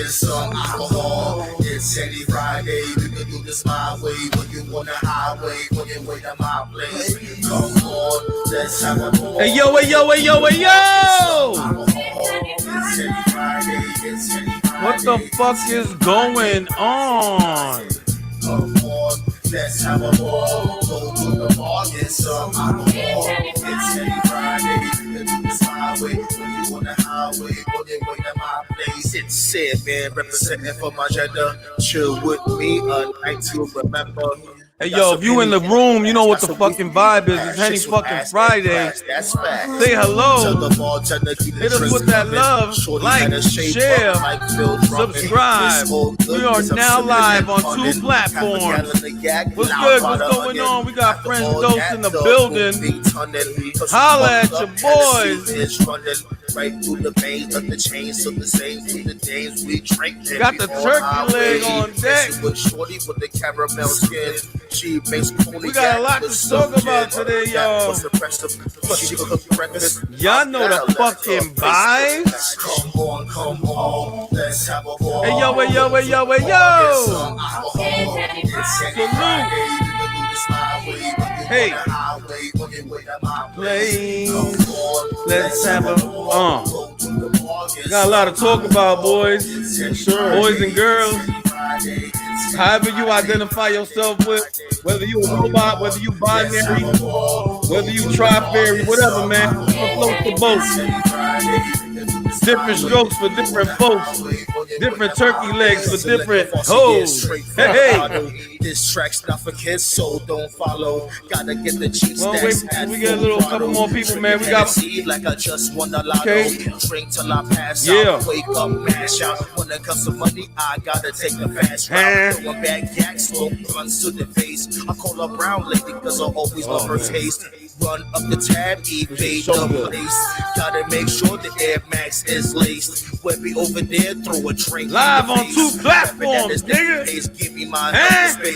get some alcohol. It's Henny Friday, we can do this my way. When you on the highway, when you wait at my place. Come on, let's have a ball. Hey yo, hey yo, hey yo, hey yo! What the fuck is going on? Come on, let's have a ball. Go to the bar, get some alcohol. It's Henny Friday, we can do this my way. When you on the highway, when you wait at my place. It's Sid, man, representing for my gender. Chill with me, a night to remember. Hey yo, if you in the room, you know what the fucking vibe is. It's Henny fucking Friday. Say hello. Hit us with that love. Like, share, subscribe. We are now live on 2 platforms. What's good? What's going on? We got Friends Dose in the building. Holla at your boys. Right through the veins of the chains of the same through the days we drink. Got the turkey leg on deck. With shorty with the caramel skin. She makes we got a lot to talk about today, y'all. Y'all know the fucking vibes. Come on, let's have a ball. Hey yo, hey yo, hey yo, hey yo. Salute. Hey, please, let's have a got a lot to talk about, boys. Sure. Boys and girls. However you identify yourself with, whether you a robot, whether you binary, whether you tri-fairy, whatever, man. Float the boat. Different strokes for different folks. Different turkey legs for different hoes. Hey. This track's not for kids, so don't follow. Gotta get the cheap stacks. We get a couple more people, man. We got like I just won the lotto. Drink till I pass out. Wake up, mash out. When it comes to money, I gotta take the fast route. Throwing back yak, smoke runs to the face. I call her brown lady because I always love her taste. Run up the tab, evade the place. Gotta make sure the Air Max is laced. Webby over there, throw a drink. Live on 2 platforms, nigga. Give me my space.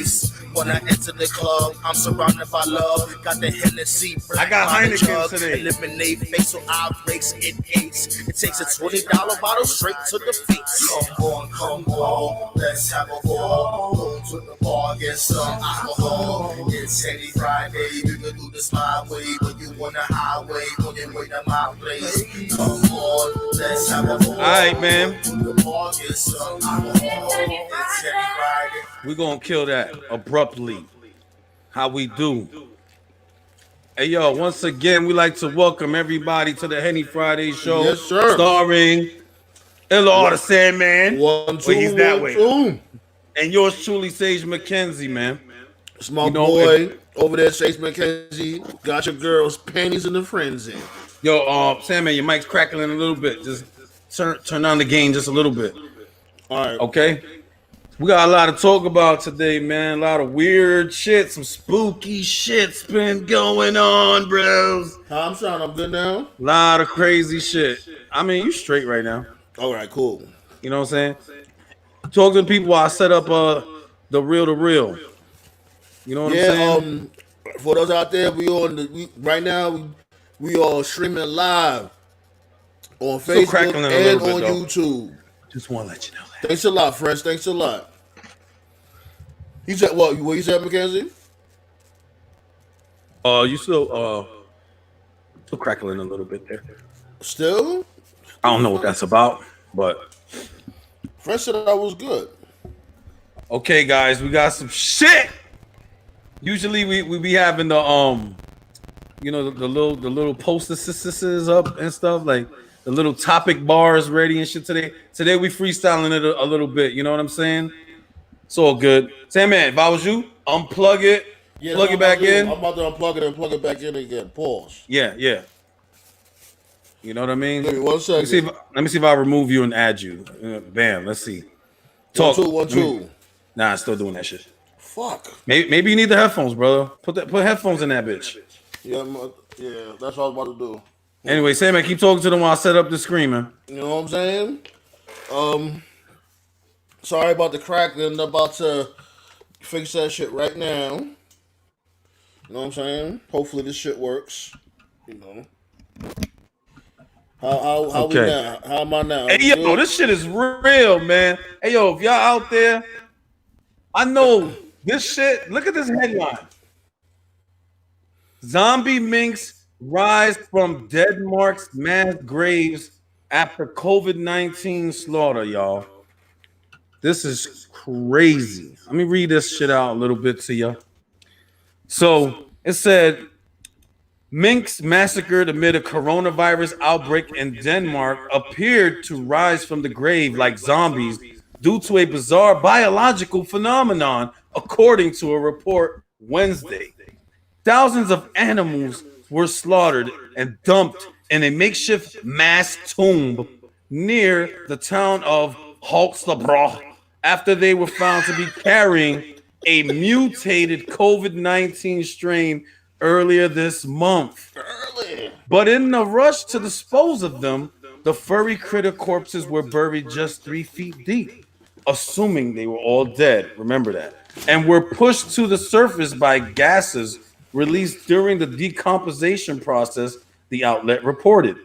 When I enter the club, I'm surrounded by love. Got the Hennessy, I got Heineken today. Eliminate face, so I breaks in 8s. It takes a $20 bottle straight to the face. Come on, let's have a ball. Go to the bar, get some alcohol. It's Henny Friday, you can do this my way. When you on the highway, when you wait at my place. Come on, let's have a ball. All right, man. Go to the bar, get some alcohol. It's Henny Friday. We're going to kill that abruptly. How we do. Hey, yo, once again, we like to welcome everybody to the Henny Friday show. Yes, sir. Starring Illa the Sandman. 1, 2, he's that way. 2. And yours truly, Sage McKenzie, man. It's my boy over there, Sage McKenzie. Got your girl's panties in the frenzy. Yo, Sandman, your mic's crackling a little bit. Just turn on the gain just a little bit. All right. Okay? We got a lot to talk about today, man. A lot of weird shit, some spooky shit's been going on, bros. How I'm sound? I'm good now? A lot of crazy shit. I mean, you straight right now. All right, cool. You know what I'm saying? Talk to the people while I set up the real. You know what I'm saying? For those out there, right now we are streaming live on Facebook and on YouTube. Just want to let you know that. Thanks a lot, friends. Thanks a lot. He said what you said, Mackenzie? You still crackling a little bit there. Still? I don't know what that's about, but friend said I was good. Okay, guys, we got some shit. Usually we be having the the little posters up and stuff, like the little topic bars ready and shit today. Today we freestyling it a little bit, you know what I'm saying? It's all good. Sandman, if I was you, unplug it, plug it back in. I'm about to unplug it and plug it back in again. Pause. Yeah. You know what I mean? Give me 1 second. Let me see if I remove you and add you. Bam, let's see. Talk. 1 2. Nah, I'm still doing that shit. Fuck. Maybe you need the headphones, brother. Put headphones in that bitch. Yeah, that's what I was about to do. Anyway, Sandman, keep talking to them while I set up the screen, man. You know what I'm saying? Sorry about the crackling. I'm about to fix that shit right now. You know what I'm saying? Hopefully this shit works. You know. How we now? How am I now? Hey, yo, this shit is real, man. Hey, yo, if y'all out there, I know this shit. Look at this headline. Zombie minks rise from Denmark's mass graves after COVID-19 slaughter, y'all. This is crazy. Let me read this shit out a little bit to you. So it said minks massacred amid a coronavirus outbreak in Denmark appeared to rise from the grave like zombies due to a bizarre biological phenomenon, according to a report Wednesday. Thousands of animals were slaughtered and dumped in a makeshift mass tomb near the town of Holstebro after they were found to be carrying a mutated COVID-19 strain earlier this month. But in the rush to dispose of them, the furry critter corpses were buried just 3 feet deep, assuming they were all dead. Remember that. And were pushed to the surface by gases released during the decomposition process, the outlet reported.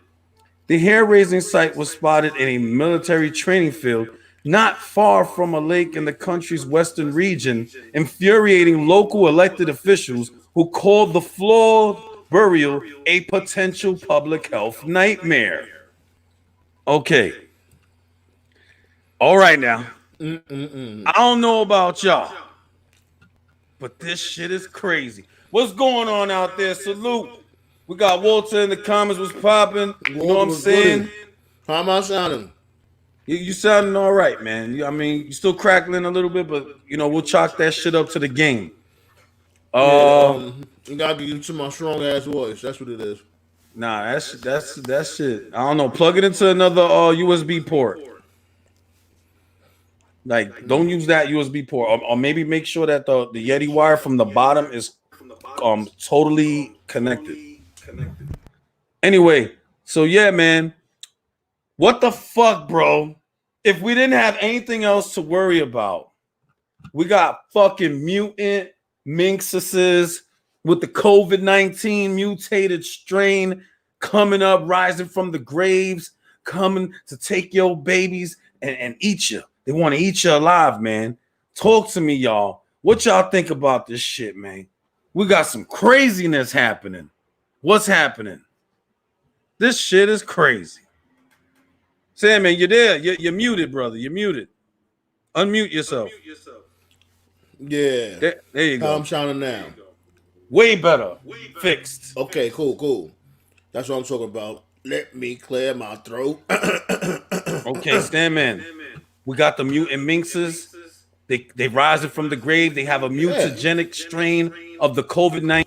The hair-raising sight was spotted in a military training field not far from a lake in the country's western region, infuriating local elected officials who called the flawed burial a potential public health nightmare. Okay. All right now. I don't know about y'all, but this shit is crazy. What's going on out there? Salute. We got Walter in the comments. What's popping? You know what I'm saying? How am I sounding? You sounding all right, man. I mean, you still crackling a little bit, but you know we'll chalk that shit up to the game. You gotta get into my strong ass voice. That's what it is. Nah, that's shit. I don't know. Plug it into another USB port. Like, don't use that USB port, or maybe make sure that the Yeti wire from the bottom is totally connected. Anyway, so yeah, man. What the fuck, bro? If we didn't have anything else to worry about, we got fucking mutant minxuses with the COVID-19 mutated strain coming up, rising from the graves, coming to take your babies and eat you. They want to eat you alive, man. Talk to me, y'all. What y'all think about this shit, man? We got some craziness happening. What's happening? This shit is crazy. Sam, man, you're there. You're muted, brother. You're muted. Unmute yourself. Yeah. There you go. How I'm sounding now? Way better. Fixed. Okay, cool. That's what I'm talking about. Let me clear my throat. Okay, stand man. We got the mutant minxes. They rising from the grave. They have a mutagenic strain of the COVID-19.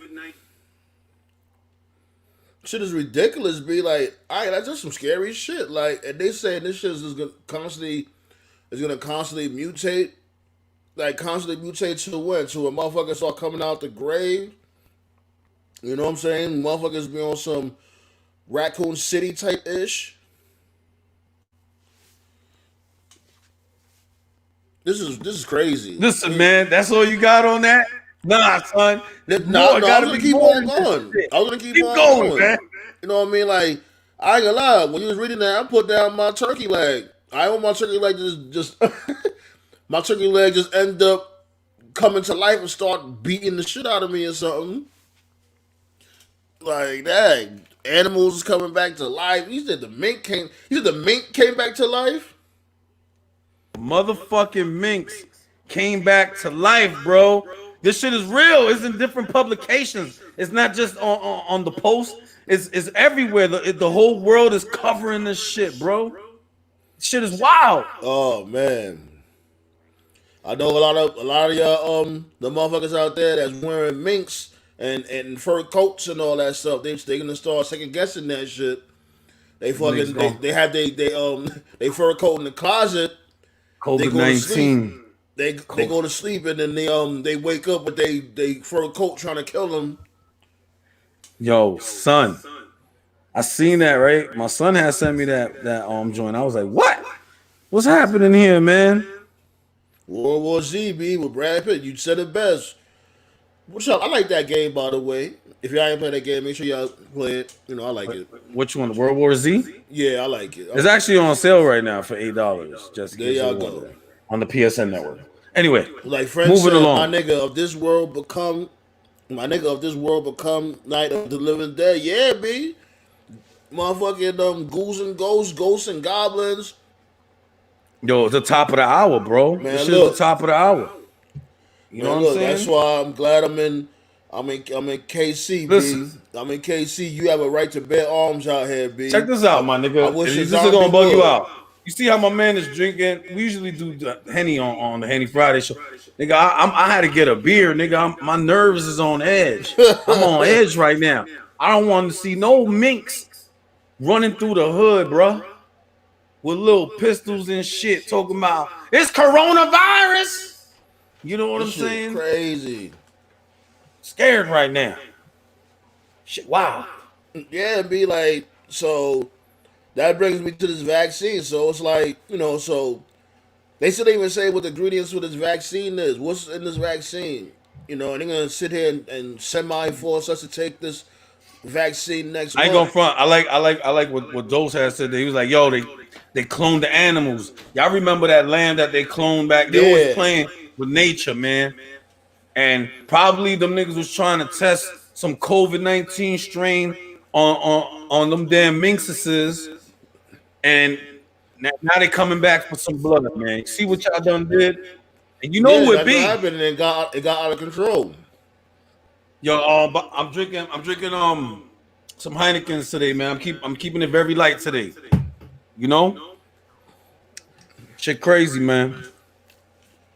Shit is ridiculous. Be like, all right, that's just some scary shit. Like, and they saying this shit is gonna constantly mutate. Like, constantly mutate to when? To a motherfucker start coming out the grave. You know what I'm saying? Motherfuckers be on some Raccoon City type ish. This is crazy. Listen, man, that's all you got on that? Nah, son. I was gonna keep on going. I was gonna keep on going, man. You know what I mean? Like, I ain't gonna lie. When you was reading that, I put down my turkey leg. I want my turkey leg just my turkey leg just end up coming to life and start beating the shit out of me or something. Like that. Animals is coming back to life. He said the mink came back to life. Motherfucking minx came back to life, bro. This shit is real. It's in different publications. It's not just on the Post. It's everywhere. The whole world is covering this shit, bro. This shit is wild. Oh man, I know a lot of y'all the motherfuckers out there that's wearing minks and fur coats and all that stuff. They gonna start second guessing that shit. They fucking they have they fur coat in the closet. COVID-19. They go to sleep and then they wake up with they fur coat trying to kill them. Yo, son, I seen that, right? My son had sent me that joint. I was like, what? What's happening here, man? World War Z, B, with Brad Pitt. You said it best. What's up? I like that game, by the way. If y'all ain't play that game, make sure y'all play it. You know, I like it. Which one? World War Z? Yeah, I like it. It's actually on sale right now for $8. Just in There case y'all you're go. wondering. On the PSN network. Anyway, Like friend moving said, along. my nigga of this world become Night of the Living Dead. Yeah, B. Motherfucking ghouls and ghosts and goblins. Yo, it's the top of the hour, bro. Man, This shit's look. the top of the hour. You know Man, what I'm look, saying? that's why I'm glad I'm in KC, Listen. B. I'm in KC. You have a right to bear arms out here, B. Check this out, my nigga. I wish This a is gonna zombie bug you would. out. You see how my man is drinking? We usually do the Henny on the Henny Friday show. Nigga, I had to get a beer, nigga. My nerves is on edge. I'm on edge right now. I don't want to see no minks running through the hood, bro, with little pistols and shit, talking about it's coronavirus. You know what I'm This shit saying? crazy. Scared right now. Shit, wow. Yeah, be like, so that brings me to this vaccine. So it's like, so they still even say what the ingredients for this vaccine is. What's in this vaccine? And they're gonna sit here and semi-force us to take this vaccine next I ain't month. gonna front. I like what Dose had said. He was like, yo, they cloned the animals. Y'all remember that lamb that they cloned back? They always Yeah. playing with nature, man. And probably them niggas was trying to test some COVID-19 strain on them damn minxes. And now they coming back for some blood, man. You see what y'all done did? And you know Yeah, who it that's what be. happened, and it got out of control. Yo, but I'm drinking some Heinekens today, man. I'm keeping it very light today. You know? Shit crazy, man.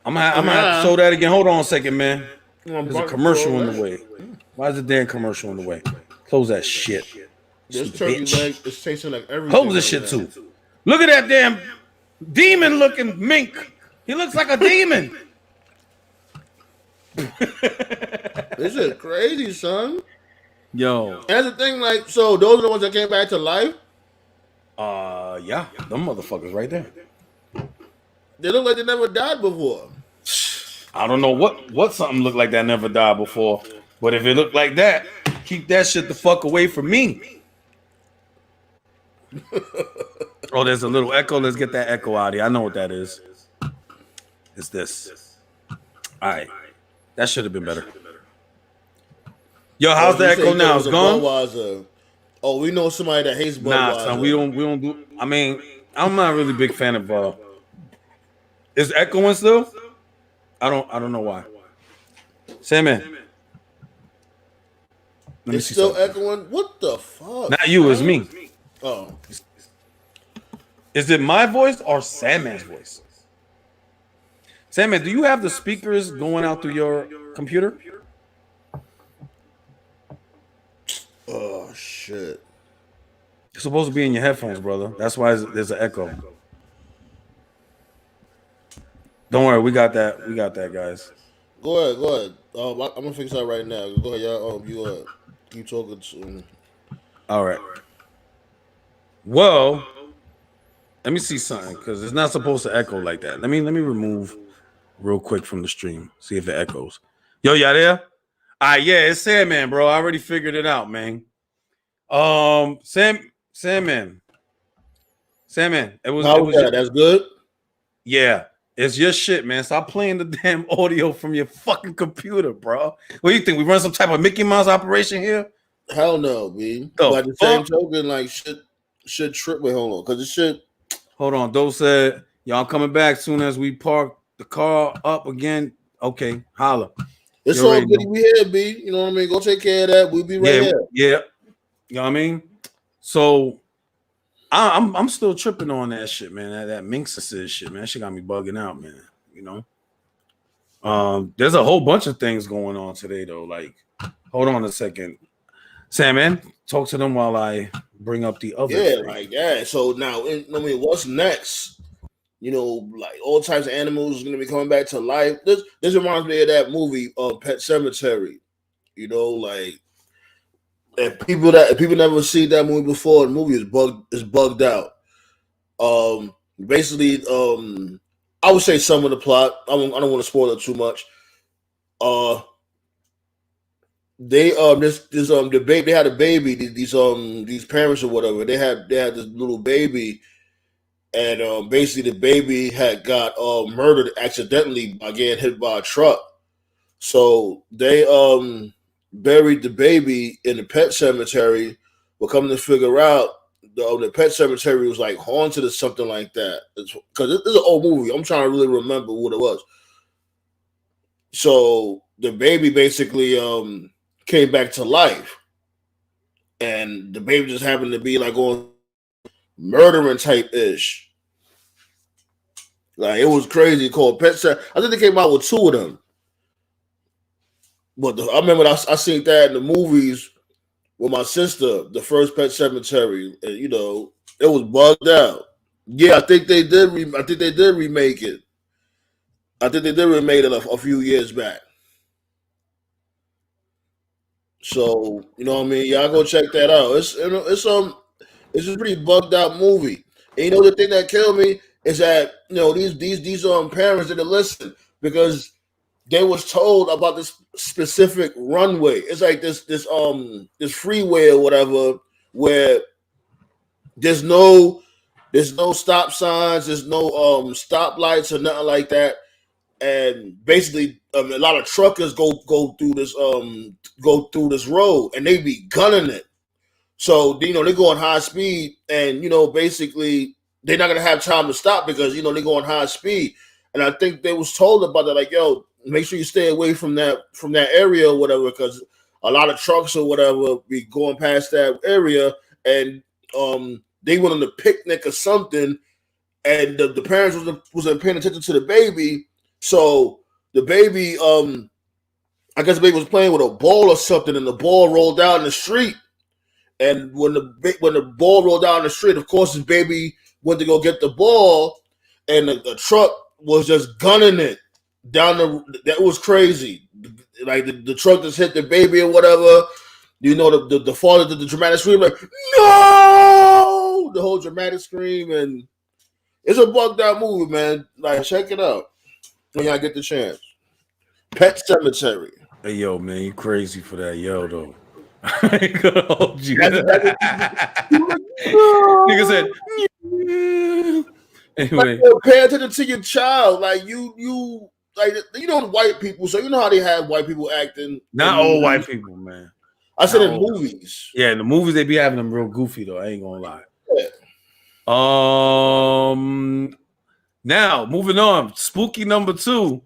I'm gonna have to show that again. Hold on a second, man. There's a commercial in the way. Why is the damn commercial in the way? Close that shit. This Stupid turkey bitch. leg is tasting like everything. Close this shit too. Look at that damn demon looking mink. He looks like a demon. This is crazy, son. Yo. And that's the thing, like, so those are the ones that came back to life. Yeah, them motherfuckers right there. They look like they never died before. I don't know what something looked like that never died before, but if it looked like that, keep that shit the fuck away from me. Oh, there's a little echo. Let's get that echo out of here. I know what that is. It's this. All right, that should have been better. Yo, how's the echo now? It's gone. Budweiser. Oh, we know somebody that hates Budweiser. Nah, son, we don't do. I mean, I'm not really a big fan of. Is echoing still? I don't know why. Say, man. It's still echoing. What the fuck? Not you, it's me. Oh. Is it my voice or Sandman's voice? Sandman, do you have the speakers going out through your computer? Oh shit! It's supposed to be in your headphones, brother. That's why there's an echo. Don't worry, we got that. We got that, guys. Go ahead. I'm gonna fix that right now. Go ahead, y'all. You keep talking to. All right. Well, let me see something because it's not supposed to echo like that. Let me remove real quick from the stream. See if it echoes. Yo, y'all there? All right, yeah, it's Sandman, bro. I already figured it out, man. Sandman. It was. How was that? That's good. Yeah, it's your shit, man. Stop playing the damn audio from your fucking computer, bro. What do you think? We run some type of Mickey Mouse operation here? Hell no, B. But at the same token, like shit trip with hold on, because it should. Hold on. Doe said, y'all coming back soon as we park the car up again. Okay, holla. It's all good. We here, B. You know what I mean? Go take care of that. We'll be right here. Yeah. You know what I mean? So I'm still tripping on that shit, man. That Minxus shit, man. That shit got me bugging out, man. You know? There's a whole bunch of things going on today, though. Like, hold on a second. Sam, man, talk to them while I bring up the other. Yeah, like that. So now, what's next? You know, like all types of animals are gonna be coming back to life. This reminds me of that movie, Pet Cemetery. You know, like if people never seen that movie before, the movie is bugged out. Basically, I would say some of the plot. I don't want to spoil it too much. they the baby, they had a baby. These parents or whatever, they had this little baby, and basically the baby had got murdered accidentally by getting hit by a truck. So they buried the baby in the pet cemetery. We're coming to figure out the pet cemetery was like haunted or something like that. Because this is an old movie. I'm trying to really remember what it was. So the baby basically came back to life, and the baby just happened to be like on murdering type ish. Like it was crazy. Called Pet Cemetery. I think they came out with two of them. But I remember I seen that in the movies with my sister, the first Pet Cemetery, and it was bugged out. Yeah, I think they did. I think they did remake it. I think they did remake it a few years back. So you know what I mean. Y'all go check that out. It's a pretty bugged out movie. And the thing that killed me is that these parents didn't listen because they was told about this specific runway. It's like this freeway or whatever where there's no stop signs, there's no stoplights or nothing like that, and basically a lot of truckers go through this road and they be gunning it. So they go on high speed, and basically they're not gonna have time to stop because they go on high speed. And I think they was told about that, like, yo, make sure you stay away from that area or whatever, because a lot of trucks or whatever be going past that area, and they went on a picnic or something, and the parents wasn't paying attention to the baby, so the baby, I guess the baby was playing with a ball or something, and the ball rolled down the street. And when the ball rolled down the street, of course, his baby went to go get the ball, and the truck was just gunning it down that was crazy. Like the truck just hit the baby or whatever. The father did the dramatic scream, like, no, the whole dramatic scream, and it's a bugged out movie, man. Like, check it out when y'all get the chance. Pet Cemetery. Hey, yo, man, you crazy for that, yo, though. I ain't gonna hold you. Nigga said, anyway. Like, pay attention to your child. Like you like white people. So you know how they have white people acting. Not all white people, man. I said in movies. Yeah, in the movies they be having them real goofy though. I ain't gonna lie. Yeah. Now moving on. Spooky number 2.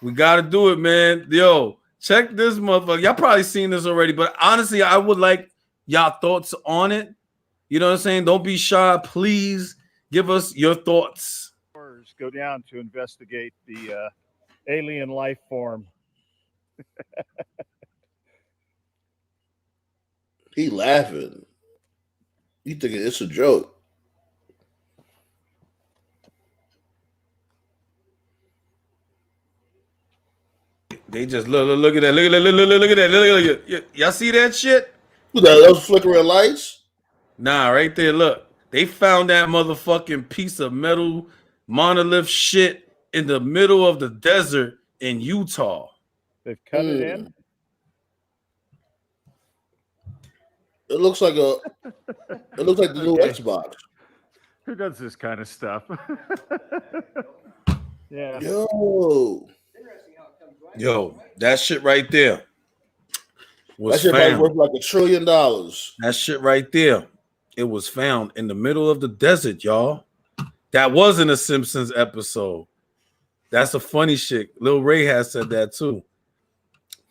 We gotta do it, man. Yo. Check this motherfucker. Y'all probably seen this already, but honestly, I would like y'all thoughts on it. You know what I'm saying? Don't be shy. Please give us your thoughts. Go down to investigate the alien life form. He laughing. You thinking it's a joke. They just look at that. Look at that. Y'all see that shit? Those flickering lights? Nah, right there. Look. They found that motherfucking piece of metal monolith shit in the middle of the desert in Utah. They've cut it in? It looks like the new Xbox. Who does this kind of stuff? Yeah. Yo, that shit right there was that shit found. Worth like $1 trillion. That shit right there. It was found in the middle of the desert, y'all. That wasn't a Simpsons episode. That's a funny shit. Lil Ray has said that too.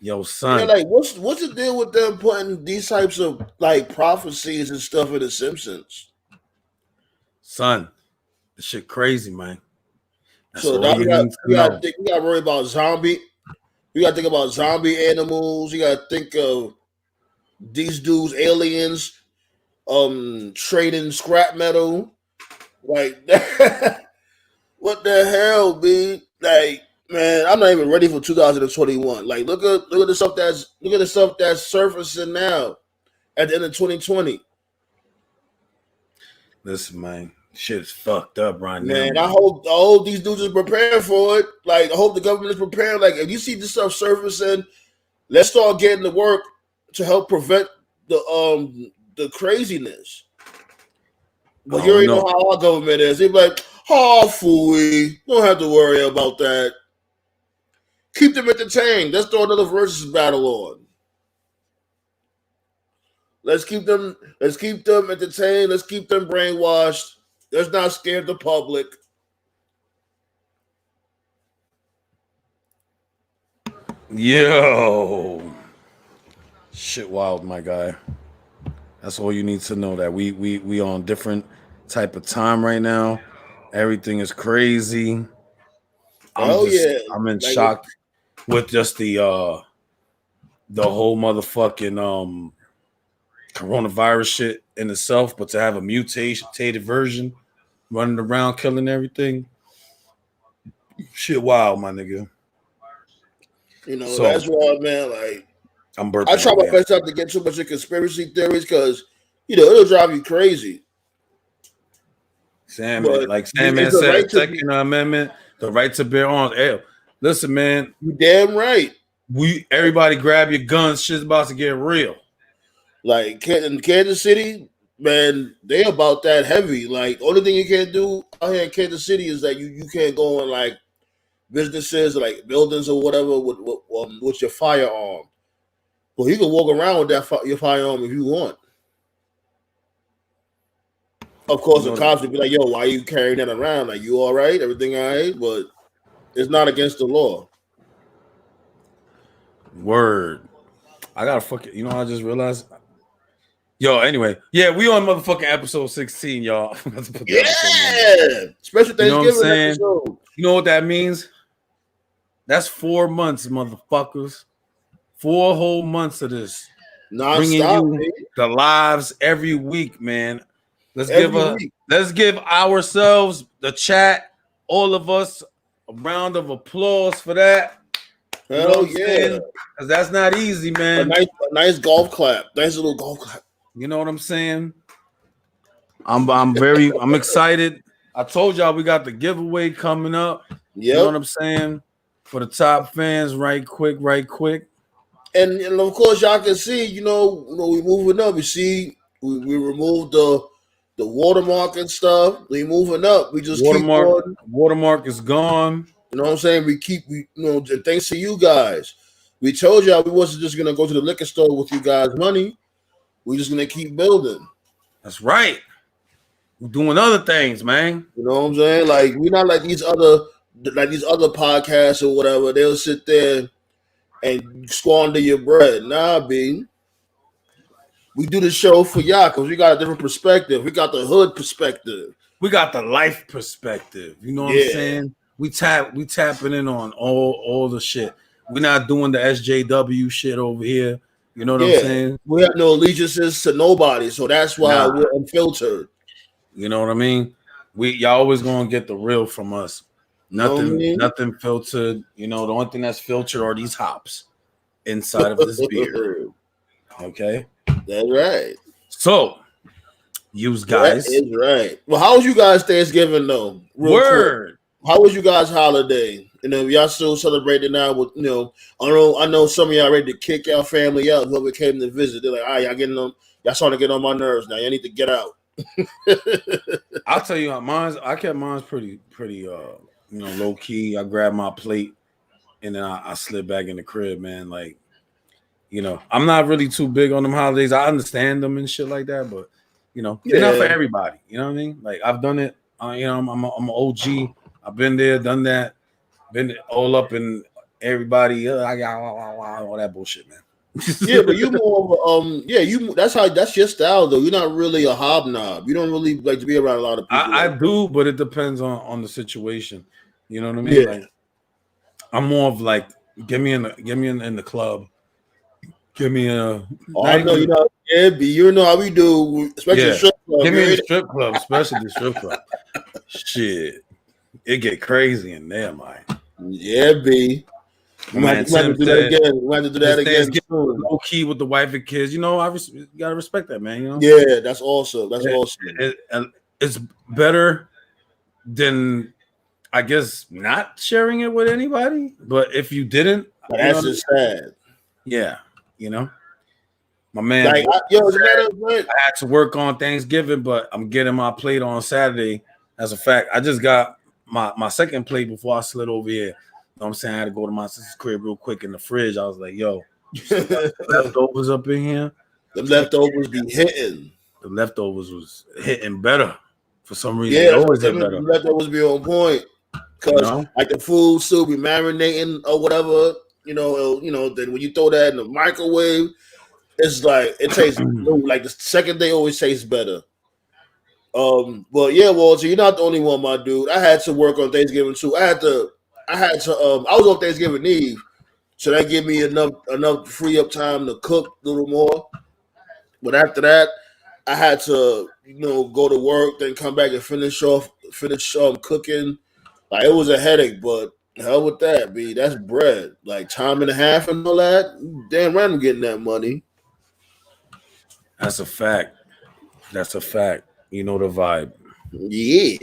Yo, son. Yeah, like what's the deal with them putting these types of like prophecies and stuff in the Simpsons? Son, this shit crazy, man. That's so now we got to worry about zombie. You got to think about zombie animals. You got to think of these dudes, aliens, trading scrap metal. Like, what the hell, B? Like, man, I'm not even ready for 2021. Like, look at the stuff that's surfacing now at the end of 2020. Listen, man. Shit's fucked up right now. Man, I hope these dudes are prepared for it. Like, I hope the government is prepared. Like, if you see this stuff surfacing, let's start getting to work to help prevent the craziness. But you already know how our government is. They're like, oh, fooey, don't have to worry about that. Keep them entertained. Let's throw another versus battle on. Let's keep them entertained. Let's keep them brainwashed. Let's not scare the public. Yo, shit wild, my guy. That's all you need to know, that we on different type of time right now. Everything is crazy. I'm in shock with just the whole motherfucking coronavirus shit in itself, but to have a mutated version running around killing everything, shit wild, my nigga. You know, so, that's why, man, like, I try my best not to get too much of conspiracy theories because, you know, it'll drive you crazy. Sandman, like Sandman said, Second Amendment, the right to bear arms. Hey, listen, man. You damn right. Everybody grab your guns. Shit's about to get real. Like in Kansas City, man, they about that heavy. Like, only thing you can't do out here in Kansas City is that you can't go in like businesses, like buildings or whatever, with your firearm. Well, you can walk around with your firearm if you want. Of course, the cops would be like, "Yo, why are you carrying that around? Like, you all right? Everything all right?" But it's not against the law. Word. I gotta fucking. You know, I just realized. Yo, anyway, yeah, we on motherfucking episode 16, y'all. Yeah, special Thanksgiving, you know what I'm saying? Episode. You know what that means? That's 4 months, motherfuckers. 4 whole months of this. Bringing you the lives every week, man. Let's give ourselves, the chat, all of us, a round of applause for that. Hell yeah. Because that's not easy, man. A nice golf clap. Nice little golf clap. You know what I'm saying? I'm excited. I told y'all we got the giveaway coming up. Yep. You know what I'm saying? For the top fans, right quick. And of course, y'all can see, you know, we moving up. You see, we removed the watermark and stuff. We moving up. We just keep on. Watermark is gone. You know what I'm saying? Thanks to you guys. We told y'all we wasn't just gonna go to the liquor store with you guys' money. We just gonna keep building. That's right. We're doing other things, man. You know what I'm saying? Like, we're not like these other podcasts or whatever. They'll sit there and squander your bread. Nah, B. We do the show for y'all because we got a different perspective. We got the hood perspective. We got the life perspective. You know what I'm saying? We tapping in on all the shit. We're not doing the SJW shit over here. You know what I'm saying? We have no allegiances to nobody, so that's why we're unfiltered. You know what I mean? Y'all always gonna get the real from us. Nothing filtered. You know, the only thing that's filtered are these hops inside of this beer. Okay, that's right. So, you guys, that is right. Well, how was you guys Thanksgiving though? Word. How was you guys holiday? You know, y'all still celebrating now with, you know, I know some of y'all ready to kick y'all family out. Whoever came to visit, they're like, all right, y'all starting to get on my nerves now. Y'all need to get out. I'll tell you, I kept mine's pretty, low key. I grabbed my plate and then I slid back in the crib, man. Like, you know, I'm not really too big on them holidays. I understand them and shit like that, but you know, they're not for everybody. You know what I mean? Like, I've done it. You know, I'm an OG. I've been there, done that, been all up in everybody. I got all that bullshit, man. Yeah, but you more of that's your style though. You're not really a hobnob. You don't really like to be around a lot of people. I do, but it depends on the situation. You know what I mean? Yeah. Like, I'm more of like, get me in the club. Give me a. I know you know. Yeah, B, you know how we do, especially the strip club. Give me in the strip club, especially the strip club. Shit, it get crazy in there, man. Yeah, B. We might have to do that again. We have to do that again. Low key with the wife and kids. You know, gotta respect that, man. You know. Yeah, that's awesome. That's awesome. It's better than, I guess, not sharing it with anybody. But if you didn't, that's just sad. Yeah, you know. My man, Like, I had to work on Thanksgiving, but I'm getting my plate on Saturday. As a fact, I just got my second plate before I slid over here. You know what I'm saying? I had to go to my sister's crib real quick in the fridge. I was like, yo, leftovers up in here. The leftovers be hitting. The leftovers was hitting better. For some reason, Yeah, they always hit better. the leftovers be on point. Cause You know? like the food still be marinating or whatever, then when you throw that in the microwave, it's like it tastes like the second day always tastes better. But yeah, Walter, you're not the only one, my dude. I had to work on Thanksgiving too. I was on Thanksgiving Eve, so that gave me enough free up time to cook a little more. But after that, I had to, go to work, then come back and finish cooking. Like, it was a headache, but hell with that, B. That's bread. Like, time and a half and all that. Damn right I'm getting that money. That's a fact. That's a fact. You know the vibe. Yeah.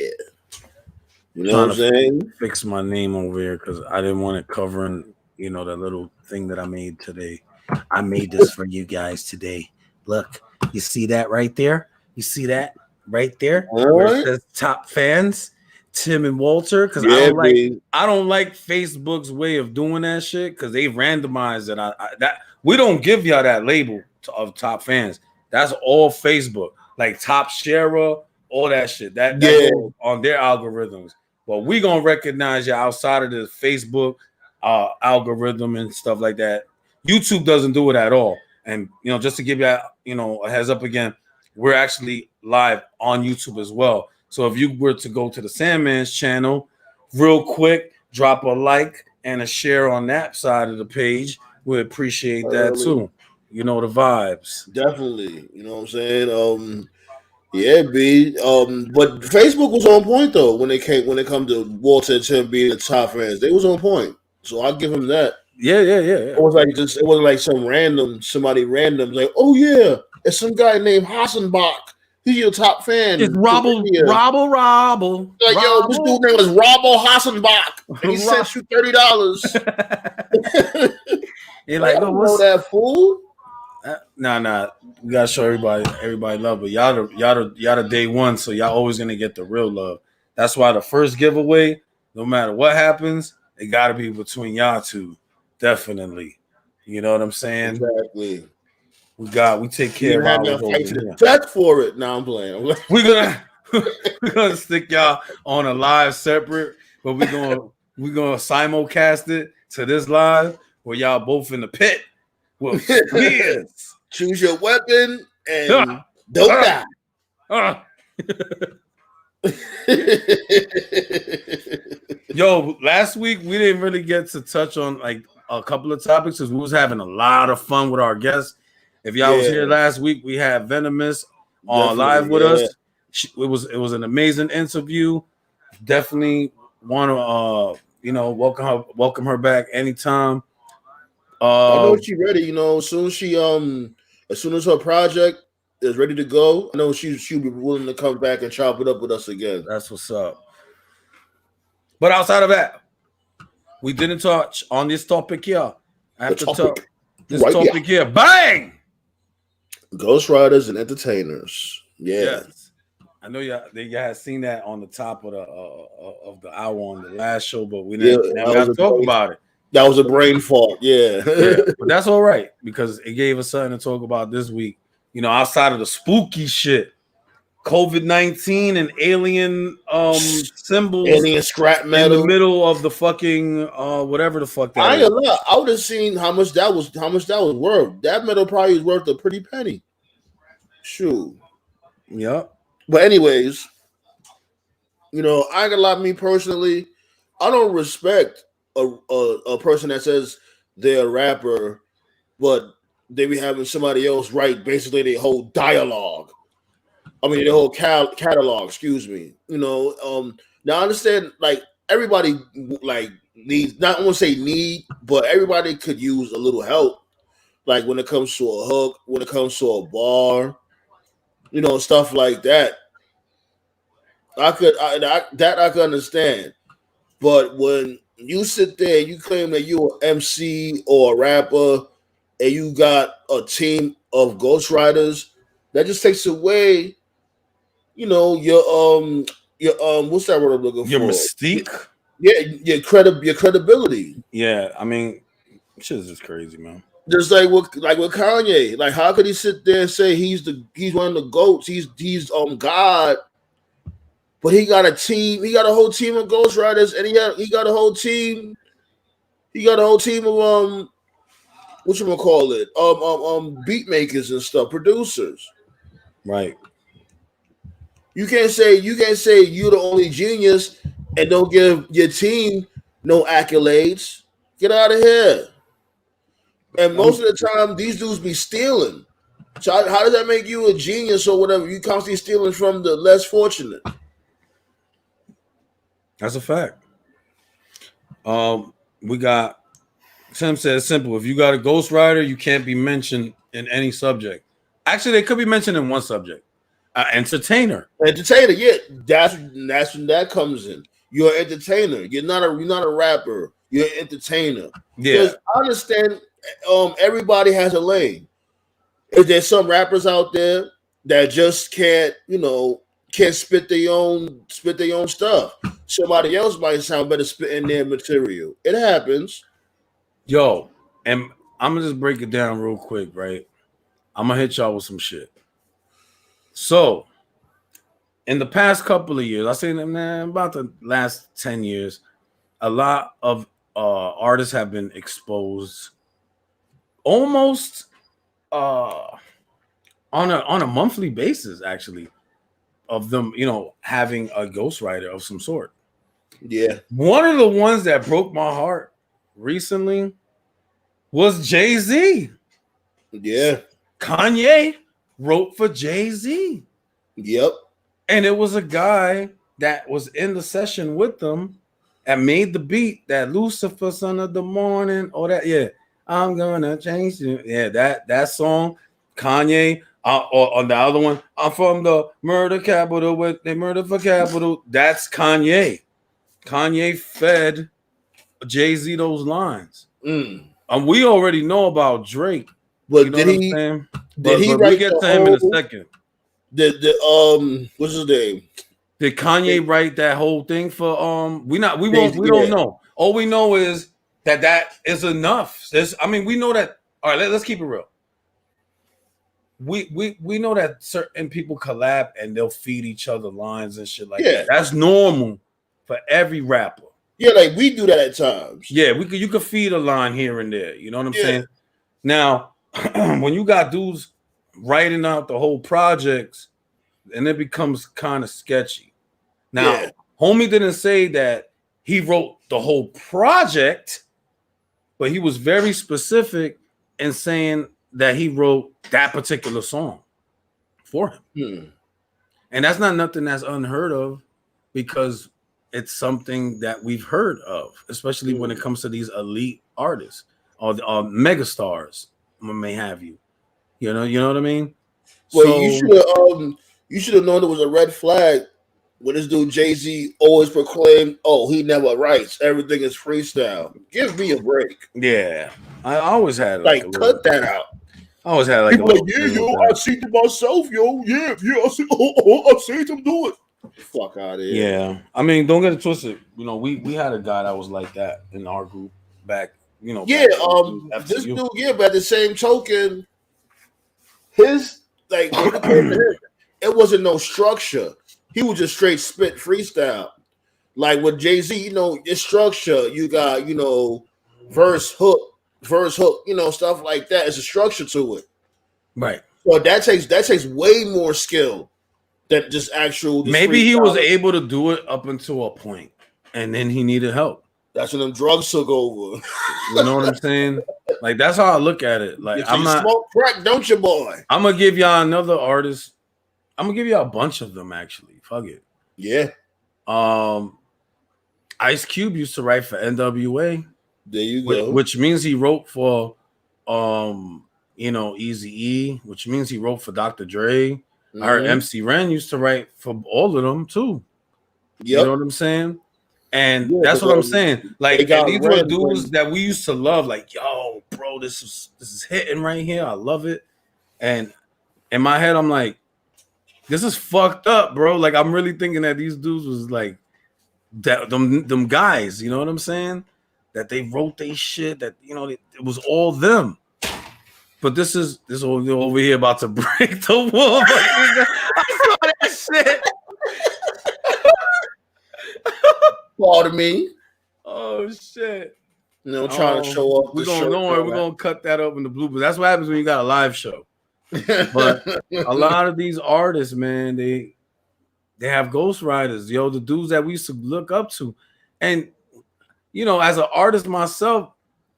You know what I'm saying? Fix my name over here because I didn't want it covering, that little thing that I made today. I made this for you guys today. Look, you see that right there? You see that right there? Where it says top fans, Tim and Walter. Because I don't like Facebook's way of doing that shit because they randomized it. That we don't give y'all that label of top fans. That's all Facebook, like top sharer, all that shit. That on their algorithms. But we gonna recognize you outside of the Facebook algorithm and stuff like that. YouTube doesn't do it at all. And just to give you a heads up again, we're actually live on YouTube as well. So if you were to go to the Sandman's channel, real quick, drop a like and a share on that side of the page. We appreciate that too. You know the vibes. Definitely. You know what I'm saying? Yeah, B. But Facebook was on point though when it come to Walter and Tim being the top fans. They was on point. So I'll give him that. Yeah. It was like it wasn't like somebody random like, oh yeah, it's some guy named Hassenbach. He's your top fan. It's Robble. Like, yo, this dude name was Robbo Hassenbach. And he sent you $30. You're like, no, what's that fool? Nah. We gotta show everybody love, but y'all the day one, so y'all always gonna get the real love. That's why the first giveaway, no matter what happens, it gotta be between y'all two. Definitely. You know what I'm saying? Exactly. We take care of ours over here. Death for it. Now I'm playing. We're gonna stick y'all on a live separate, but we're gonna simulcast it to this live where y'all both in the pit. Well, choose your weapon and don't die. Yo, last week we didn't really get to touch on like a couple of topics because we was having a lot of fun with our guests. If y'all was here last week, we had Venomous on live with us. It was an amazing interview. Definitely want to welcome her back anytime. I know she's ready. As soon as her project is ready to go, I know she'll be willing to come back and chop it up with us again. That's what's up. But outside of that, we didn't touch on this topic here. I have to talk this topic here. Bang! Ghost Riders and entertainers. Yes. I know y'all had seen that on the top of the hour on the last show, but we didn't have to talk about it. That was a brain fart, yeah. But that's all right because it gave us something to talk about this week. Outside of the spooky shit, COVID-19 and alien symbols, alien scrap metal in the middle of the fucking whatever the fuck that is. I would have seen how much that was worth. That metal probably was worth a pretty penny. Shoot. Yep. But anyways, I ain't gonna lie, me personally, I don't respect a person that says they're a rapper, but they be having somebody else write basically their whole dialogue. I mean, their whole catalog. Excuse me. Now I understand. Like everybody, needs. Not I won't say need, but everybody could use a little help. Like when it comes to a hook, when it comes to a bar, stuff like that. I could understand, but when you sit there, you claim that you're an MC or a rapper, and you got a team of ghostwriters, that just takes away, your what's that word I'm looking Your for? mystique. Yeah, your credibility. Yeah, I mean, shit is just crazy, man. Just like with Kanye, like how could he sit there and say he's one of the goats, he's God, but he got a team, he got a whole team of ghostwriters, and he got a whole team, of what you gonna call it, beat makers and stuff, producers. Right. You can't say you're the only genius and don't give your team no accolades. Get out of here. And most of the time, these dudes be stealing. So how does that make you a genius or whatever? You constantly stealing from the less fortunate. That's a fact. We got Tim said it's simple. If you got a ghostwriter, you can't be mentioned in any subject. Actually, they could be mentioned in one subject. Entertainer. Entertainer, yeah. That's when that comes in. You're an entertainer. You're not a rapper. You're an entertainer. Yeah. Because I understand everybody has a lane. Is there some rappers out there that just can't spit their own stuff? Somebody else might sound better spitting their material. It happens. Yo, and I'm gonna just break it down real quick, right? I'm gonna hit y'all with some shit. So, in the past couple of years, I say about the last 10 years, a lot of artists have been exposed almost on a monthly basis, actually, of them, having a ghostwriter of some sort. Yeah. One of the ones that broke my heart recently was Jay-Z. Yeah. Kanye wrote for Jay-Z. Yep. And it was a guy that was in the session with them and made the beat, that Lucifer, son of the morning, or that, yeah, I'm gonna change you. Yeah, that song, Kanye, or on the other one, I'm from the murder capital with they murder for capital. That's Kanye. Kanye fed Jay-Z those lines. We already know about Drake. But you know what I'm saying? Did he but write we'll get to him in a second. What's his name? Did Kanye write that whole thing for we don't know. All we know is that is enough. We know that. All right, let's keep it real. We know that certain people collab and they'll feed each other lines and shit like that. That's normal for every rapper. Yeah, like we do that at times. Yeah, you could feed a line here and there. You know what I'm saying? Now, when you got dudes writing out the whole projects, and it becomes kind of sketchy. Now, homie didn't say that he wrote the whole project, but he was very specific in saying that he wrote that particular song for him. And that's not nothing that's unheard of, because it's something that we've heard of, especially when it comes to these elite artists or megastars, may have you. You know what I mean? Well, so, you should have known it was a red flag when this dude Jay-Z always proclaimed, "Oh, he never writes. Everything is freestyle." Give me a break. Yeah, I always had cut that out. I always had people I seen it myself, yo. Yeah, I seen him do it. Fuck out of here. Yeah, I mean, don't get it twisted. We had a guy that was like that in our group back. Yeah, this dude. Yeah, but at the same token, his it wasn't no structure. He was just straight spit freestyle. Like with Jay-Z, it's structure. You got, verse, hook, stuff like that. It's a structure to it. Right. So that takes way more skill than just actual. Maybe he was able to do it up until a point, and then he needed help. That's when them drugs took over. You know what I'm saying? Like, that's how I look at it. Like, I'm not smoke crack, don't you, boy? I'm gonna give y'all another artist. I'm gonna give y'all a bunch of them, actually. Fuck it. Yeah. Ice Cube used to write for NWA. There you go. Which means he wrote for Eazy-E, which means he wrote for Dr. Dre. I heard MC Ren used to write for all of them too. You know what I'm saying? And that's what I'm saying. Like, these were dudes that we used to love. Like, yo, bro, this is hitting right here. I love it. And in my head, I'm like, this is fucked up, bro. Like, I'm really thinking that these dudes was like that them guys, you know what I'm saying? That they wrote they shit, that it was all them. But this over here about to break the wall. I saw that shit. Pardon me. Oh shit. Trying to show off we're the shirt. We're gonna cut that up in the bloopers. That's what happens when you got a live show. But a lot of these artists, man, they have ghostwriters, yo, the dudes that we used to look up to. And as an artist myself,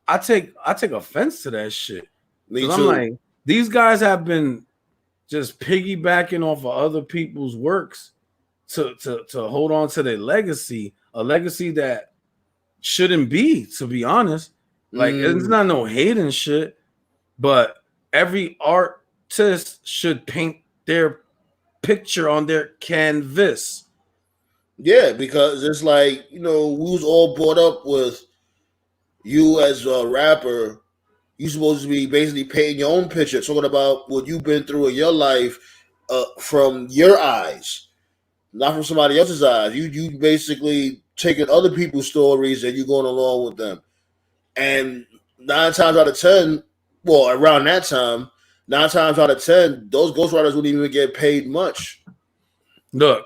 I take offense to that shit. Me too. I'm like, these guys have been just piggybacking off of other people's works to hold on to their legacy, a legacy that shouldn't be, to be honest. Like, it's not no hating shit, but every artist should paint their picture on their canvas. Yeah, because it's like, we was all brought up with you as a rapper. You supposed to be basically painting your own picture, talking about what you've been through in your life from your eyes, not from somebody else's eyes. You basically taking other people's stories and you going along with them. And 9 times out of 10, well, around that time, 9 times out of 10, those ghostwriters wouldn't even get paid much. Look,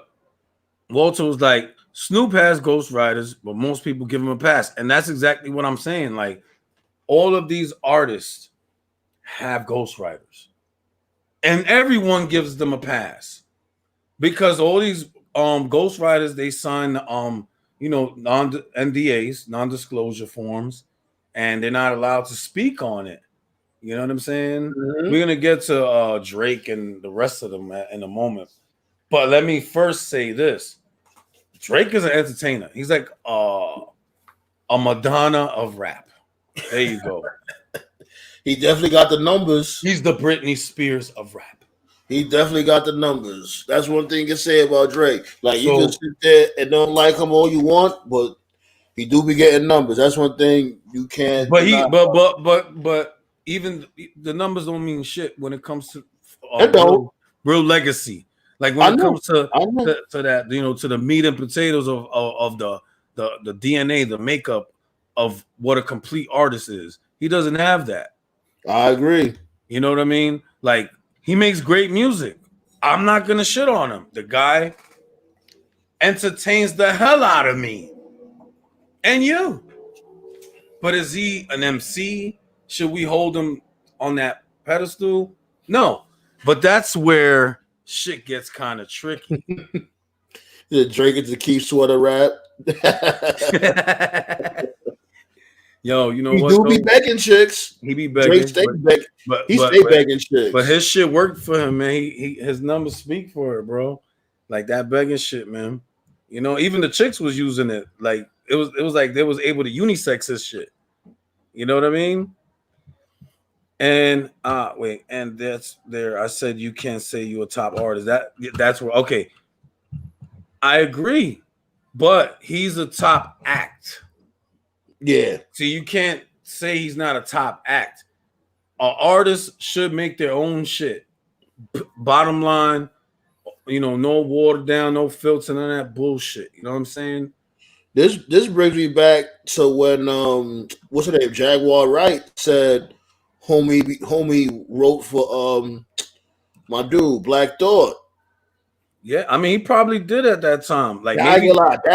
Walter was like, Snoop has ghostwriters, but most people give him a pass. And that's exactly what I'm saying. Like, all of these artists have ghostwriters. And everyone gives them a pass. Because all these ghostwriters, they sign NDAs, non-disclosure forms, and they're not allowed to speak on it. You know what I'm saying? Mm-hmm. We're gonna get to Drake and the rest of them in a moment. But let me first say this. Drake is an entertainer. He's like a Madonna of rap. There you go. He definitely got the numbers. He's the Britney Spears of rap. He definitely got the numbers. That's one thing you can say about Drake. Like, you can sit there and don't like him all you want, but he do be getting numbers. That's one thing you can't. But even the numbers don't mean shit when it comes to real legacy. Like when it comes to that, to the meat and potatoes of the DNA, the makeup of what a complete artist is. He doesn't have that. I agree. You know what I mean? Like, he makes great music. I'm not gonna shit on him. The guy entertains the hell out of me and you. But is he an MC? Should we hold him on that pedestal? No. But that's where shit gets kind of tricky. Drake is the Keith Sweater rap. Yo, you know he what? He do be begging chicks. He be begging. Drake stay begging chicks. But his shit worked for him, man. His numbers speak for it, bro. Like that begging shit, man. Even the chicks was using it. Like it was like they was able to unisex his shit. You know what I mean? And and that's there. I said you can't say you a top artist. That's where okay. I agree, but he's a top act. Yeah. So you can't say he's not a top act. Artists should make their own shit. Bottom line, no water down, no filter, none of that bullshit. You know what I'm saying? This brings me back to when what's her name? Jaguar Wright said homie wrote for my dude, Black Thought. Yeah, I mean he probably did at that time. Like maybe not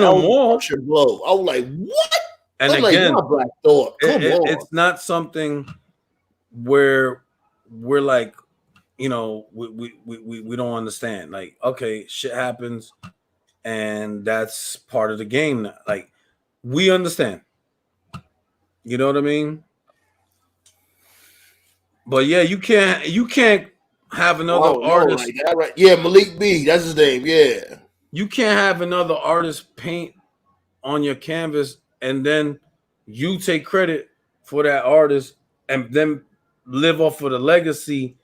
no more. Blow. I was like, what? And I'm again, like, Black Thought. Come on. It's not something where we're like, we don't understand. Like, okay, shit happens, and that's part of the game. Like, we understand. You know what I mean? But yeah, you can't have another artist. Like that, right? Yeah, Malik B. That's his name. Yeah. You can't have another artist paint on your canvas and then you take credit for that artist and then live off of the legacy.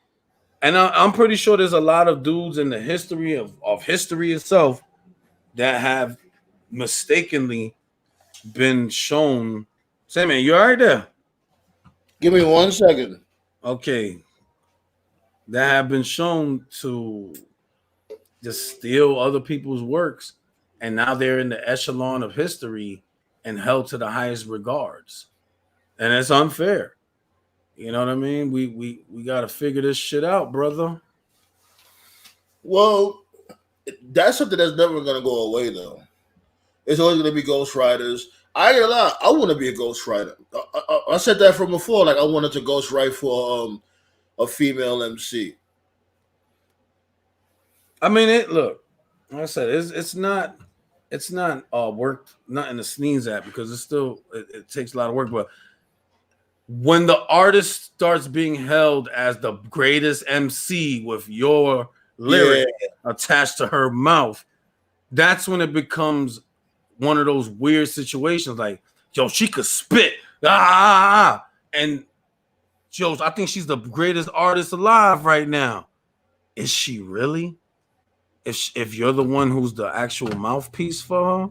And I'm pretty sure there's a lot of dudes in the history of history itself that have mistakenly been shown. Say, man, you all right there? Give me 1 second. Okay. that have been shown to just steal other people's works, and now they're in the echelon of history and held to the highest regards, and it's unfair. You know what I mean? We got to figure this shit out, brother. Well, that's something that's never gonna go away, though. It's always gonna be ghostwriters. I ain't gonna lie, I want to be a ghostwriter. I said that from before. Like I wanted to ghostwrite for a female MC. I mean, it. Look, like I said, it's not work, nothing to sneeze at, because it's still it takes a lot of work. But when the artist starts being held as the greatest MC with your lyric attached to her mouth, that's when it becomes one of those weird situations. Like, yo, she could spit, and yo, I think she's the greatest artist alive right now. Is she really? If you're the one who's the actual mouthpiece for her,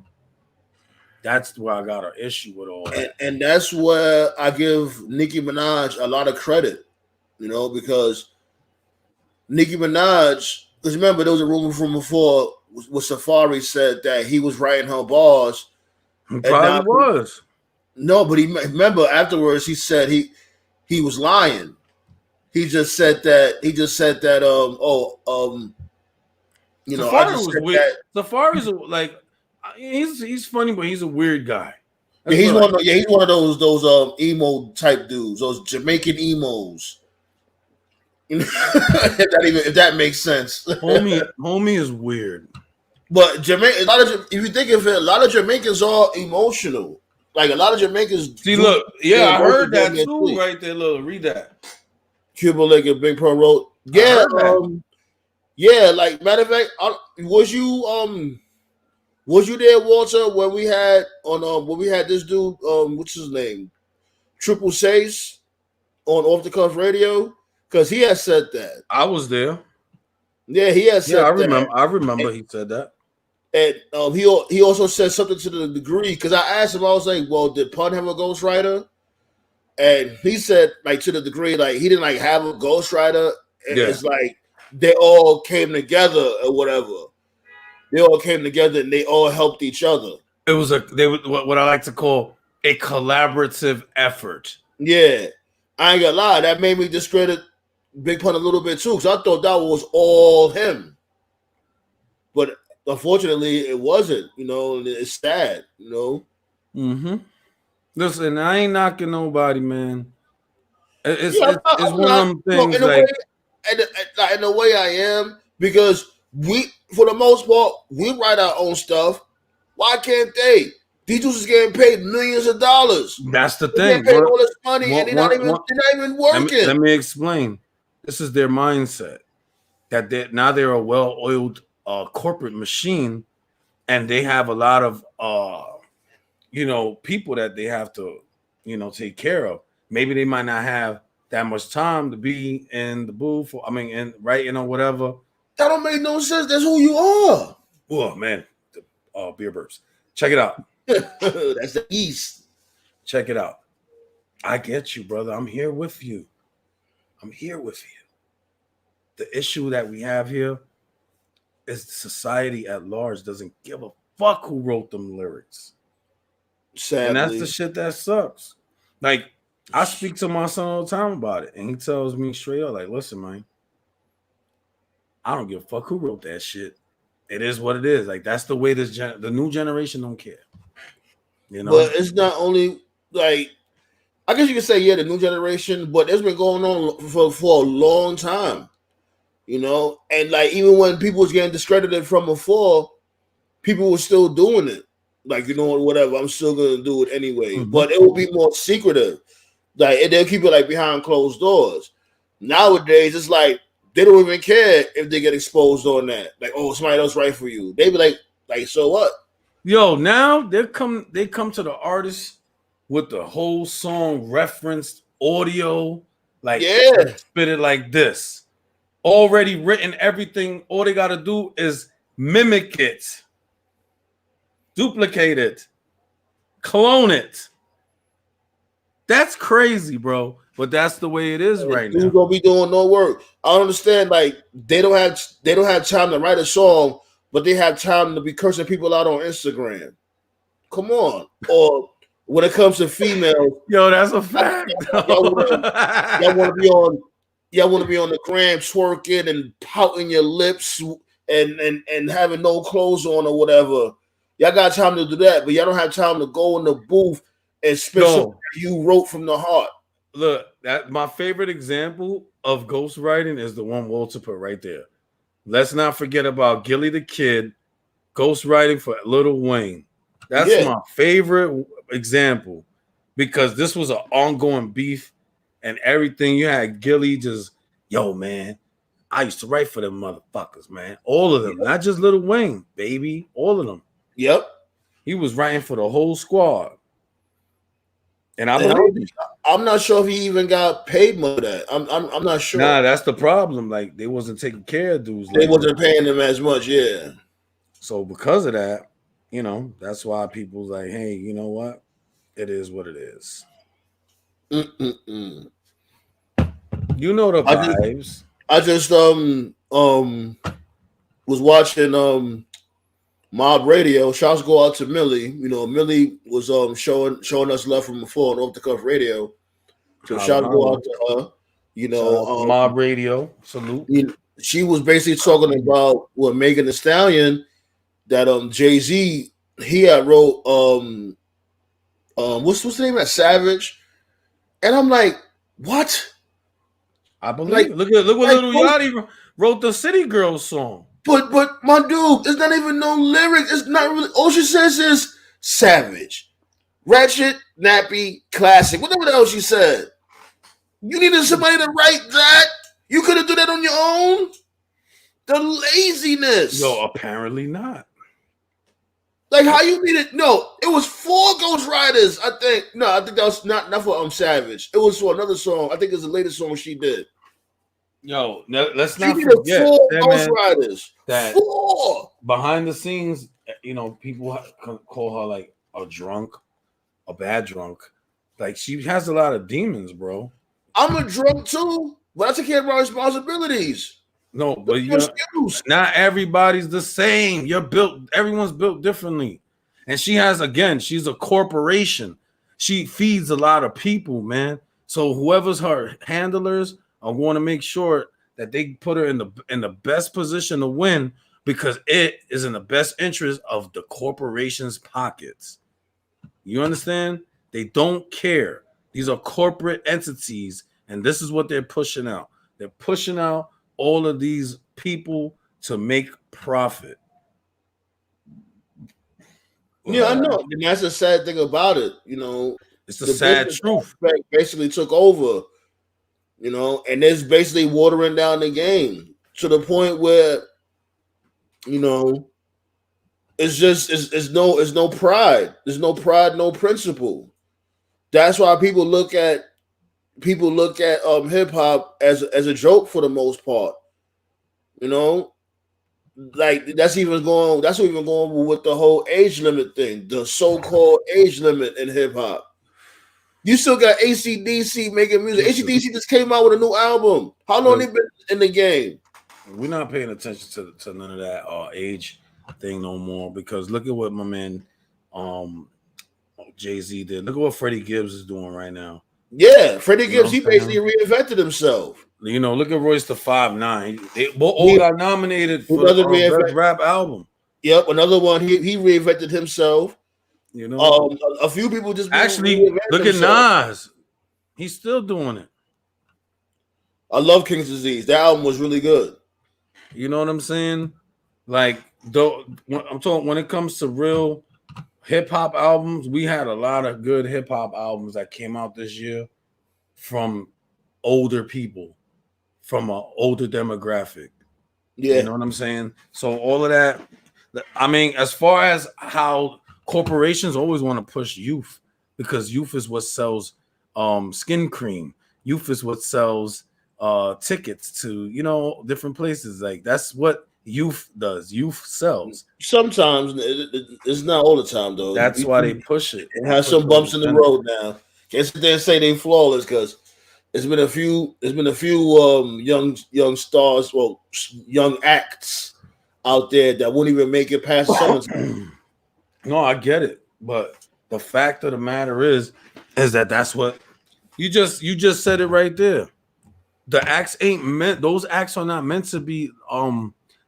that's where I got an issue with all that. And that's where I give Nicki Minaj a lot of credit, because Nicki Minaj, because remember there was a rumor from before where Safari said that he was writing her bars. He probably was. No, but remember afterwards he said he was lying. He just said that. Safari was weird. Safari's like, he's funny, but he's a weird guy. Yeah, he's one of those emo type dudes, those Jamaican emos. if that makes sense. Homie is weird. But if you think of it, a lot of Jamaicans are emotional. Like a lot of Jamaicans. See, look, I heard that too. Right there, look, read that. Cuba Link and Big Pro wrote, yeah, like matter of fact, was you there, Walter, when we had this dude, what's his name, Triple Chase on Off the Cuff Radio, because he had said that. I was there. Yeah, he had said. Yeah, I remember he said that. And he also said something to the degree, because I asked him, I was like, well, did Pun have a ghostwriter? And he said, like, to the degree, like, he didn't like have a ghostwriter. It's like they all came together or whatever. They all came together and they all helped each other. It was what I like to call a collaborative effort. Yeah, I ain't gonna lie, that made me discredit Big Pun a little bit too, because I thought that was all him. But unfortunately, it wasn't. It's sad. Mm-hmm. Listen, I ain't knocking nobody, man. It's one of them things. In a way, I am, because we, for the most part, we write our own stuff. Why can't they? These dudes is getting paid millions of dollars. That's the thing. They're all this money and they're not even working. Let me explain. This is their mindset. That now they're a well-oiled corporate machine, and they have a lot of people that they have to take care of. Maybe they might not have that much time to be in the booth, and writing or whatever. That don't make no sense. That's who you are. Oh man, beer burps. Check it out. That's the East. Check it out. I get you, brother. I'm here with you. The issue that we have here is society at large doesn't give a fuck who wrote them lyrics. Sadly. And that's the shit that sucks. Like, I speak to my son all the time about it, and he tells me straight up, like, listen, man, I don't give a fuck who wrote that shit. It is what it is. Like, that's the way the new generation don't care. But it's not only, like, I guess you could say, the new generation, but it's been going on for a long time. And like, even when people was getting discredited from before, people were still doing it. Like, whatever, I'm still gonna do it anyway. Mm-hmm. But it will be more secretive. Like, they'll keep it like behind closed doors. Nowadays, it's like they don't even care if they get exposed on that. Like, oh, somebody else write for you. They be like, so what? Yo, now they come to the artist with the whole song referenced audio, like spit it like this. Already written everything. All they gotta do is mimic it, duplicate it, clone it. That's crazy, bro. But that's the way it is right now. Dudes don't be doing no work. I don't understand. Like they don't have time to write a song, but they have time to be cursing people out on Instagram. Come on. Or when it comes to females, yo, that's a fact. y'all want to be on the gram twerking and pouting your lips and having no clothes on or whatever. Y'all got time to do that, but y'all don't have time to go in the booth and spit something you wrote from the heart. Look, that my favorite example of ghostwriting is the one Walter put right there. Let's not forget about Gilly the Kid ghostwriting for Lil Wayne. That's my favorite example because this was an ongoing beef and everything. You had Gilly just, yo, man, I used to write for them motherfuckers, man. All of them, not just Lil Wayne, baby. All of them. Yep. He was writing for the whole squad. And I'm not sure if he even got paid more of that. I'm not sure. Nah, that's the problem. Like they wasn't taking care of dudes. They wasn't paying them as much, yeah. So because of that, you know, that's why people's like, hey, you know what? It is what it is. Mm-mm-mm. You know the vibes. I just was watching Mob Radio. Shouts go out to Millie. You know, Millie was showing us love from before on Off the Cuff Radio. So shout go out to her. You know, Mob Radio. Salute. She was basically talking about what Megan Thee Stallion that Jay-Z he had wrote what's the name of that Savage, and I'm like, what? I believe. Look what Lil Yachty wrote the City Girls song. But my dude, there's not even no lyrics. It's not really. All she says is Savage, Ratchet, Nappy, Classic, whatever the hell she said. You needed somebody to write that. You could have done that on your own. The laziness. No, apparently not. Like how you needed? No, it was 4 Ghost Riders. I think that was not for Savage. It was for another song. I think it's the latest song she did. Yo, let's not forget 4 Ghost Riders. That 4 behind the scenes, you know, people call her like a drunk, a bad drunk. Like she has a lot of demons, bro. I'm a drunk too, but I take care of my responsibilities. No, but you know, not everybody's the same. Everyone's built differently. And she's a corporation. She feeds a lot of people, man. So whoever's her handlers are going to make sure that they put her in the best position to win because it is in the best interest of the corporation's pockets. You understand? They don't care. These are corporate entities, and this is what they're pushing out. They're pushing out all of these people to make profit. Yeah, I know. And that's the sad thing about it. You know, it's the sad truth. Basically took over, you know, and it's basically watering down the game to the point where, you know, it's no pride. There's no pride, no principle. That's why people look at hip hop as a joke for the most part. You know, like that's even going with the whole age limit thing, the so-called age limit in hip hop. You still got AC/DC making music. AC/DC just came out with a new album. How long they been in the game? We're not paying attention to none of that age thing no more because look at what my man Jay-Z did. Look at what Freddie Gibbs is doing right now. Yeah, Freddie Gibbs, he basically reinvented himself. You know, look at Royce the 5'9". They all got nominated for the best rap album. Yep, another one. He reinvented himself. You know, a few people just actually look at Nas. He's still doing it. I love King's Disease. That album was really good. You know what I'm saying? Like, I'm talking when it comes to real hip hop albums, we had a lot of good hip hop albums that came out this year from older people, from an older demographic. Yeah, you know what I'm saying? So all of that, I mean, as far as how corporations always want to push youth because youth is what sells skin cream. Youth is what sells tickets to, you know, different places. Like that's what youth does. Youth sells. Sometimes it's not all the time though. That's why they push it. It has some bumps in the road now. Can't sit there and say they flawless because It's been a few young stars, well, young acts out there that won't even make it past summertime. No, I get it, but the fact of the matter is that that's what you just said it right there. The acts ain't meant; those acts are not meant to be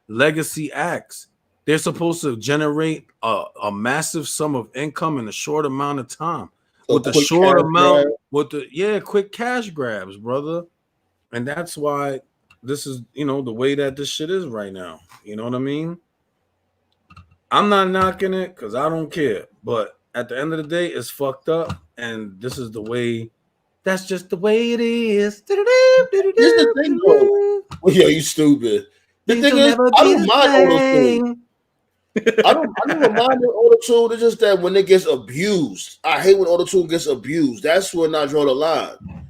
legacy acts. They're supposed to generate a massive sum of income in a short amount of time. With the short amount, quick cash grabs, brother. And that's why this is, the way that this shit is right now. You know what I mean? I'm not knocking it because I don't care. But at the end of the day, it's fucked up. And this is the way, that's just the way it is. Here's the thing, though. Well, yeah, you stupid. The thing is, I don't mind auto-tune. I don't mind auto-tune. It's just that when it gets abused, I hate when auto-tune gets abused. That's when I draw the line.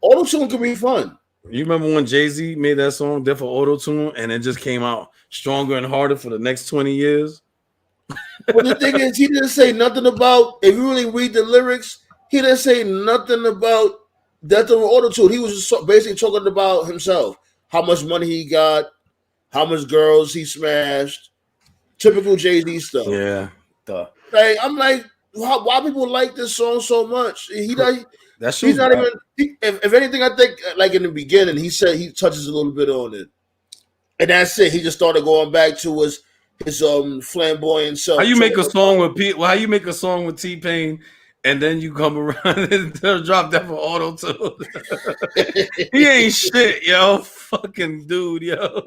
Auto-tune can be fun. You remember when Jay-Z made that song, Death for Auto-Tune, and it just came out stronger and harder for the next 20 years? But the thing is, he didn't say nothing about, if you really read the lyrics, he didn't say nothing about Death for Auto-Tune. He was just basically talking about himself, how much money he got, how much girls he smashed, typical Jay-Z stuff. Yeah. Like, I'm like, why people like this song so much? He's not even. If anything, I think like in the beginning, he said he touches a little bit on it, and that's it. He just started going back to his flamboyant self. How you make a song with How you make a song with T-Pain, and then you come around and drop that for auto-tune? He ain't shit, yo. Fucking dude, yo.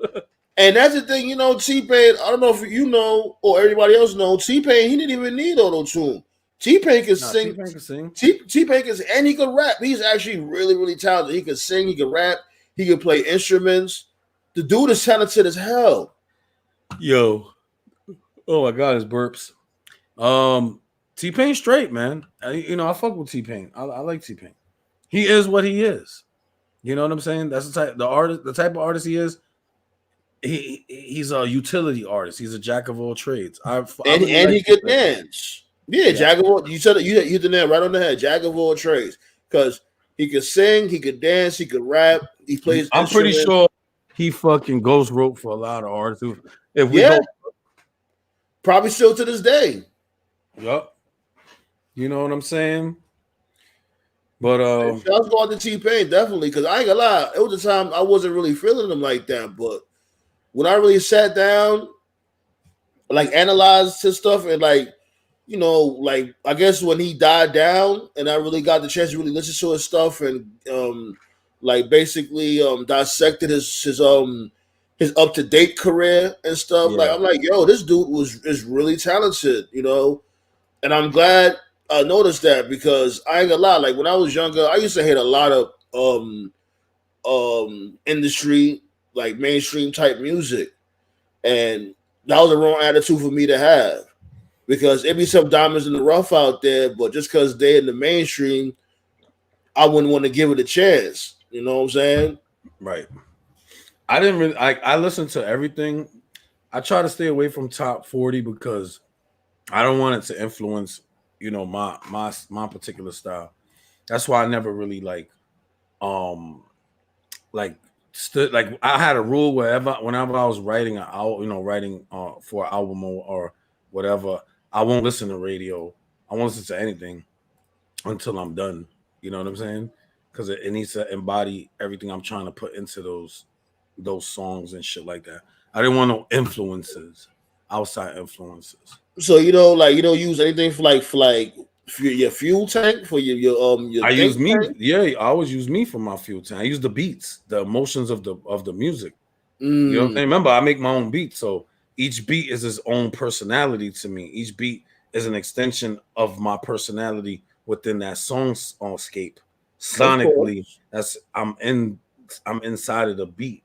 And that's the thing, T-Pain, I don't know if you know or everybody else know, T-Pain, he didn't even need auto-tune. T-Pain can sing. T-Pain can sing. T-Pain can sing, and he can rap. He's actually really, really talented. He can sing, he can rap, he can play instruments. The dude is talented as hell. Yo. Oh my God, his burps. T-Pain straight, man. I fuck with T-Pain. I like T-Pain. He is what he is. You know what I'm saying? That's the type of artist he is. He's a utility artist. He's a jack of all trades. And he can dance. Yeah, jack of all. You said you hit the nail right on the head. Jack of all trades, because he could sing, he could dance, he could rap. He plays. I'm pretty sure he fucking ghost wrote for a lot of artists. Probably still to this day. Yup. You know what I'm saying? But I was going to T-Pain definitely, because I ain't gonna lie. It was a time I wasn't really feeling him like that, but when I really sat down, like analyzed his stuff, and like I guess when he died down, and I really got the chance to really listen to his stuff, and basically dissected his up to date career and stuff. Yeah. Like I'm like, yo, this dude is really talented, and I'm glad I noticed that, because I ain't gonna lie. Like when I was younger, I used to hate a lot of industry, like mainstream type music, and that was the wrong attitude for me to have, because it be some diamonds in the rough out there, but just because they're in the mainstream, I wouldn't want to give it a chance. You know what I'm saying? Right. I didn't really. I listened to everything. I try to stay away from top 40 because I don't want it to influence, my particular style. That's why I never really I had a rule whenever I was writing for an album or whatever, I won't listen to radio. I won't listen to anything until I'm done. You know what I'm saying? Because it needs to embody everything I'm trying to put into those songs and shit like that. I didn't want no influences, outside influences. So you don't use anything for your fuel tank, for your I use me. Tank? Yeah, I always use me for my fuel tank. I use the beats, the emotions of the music. You know what I'm saying? Remember, I make my own beats, so each beat is its own personality to me. Each beat is an extension of my personality within that songscape. Sonically, I'm inside of the beat.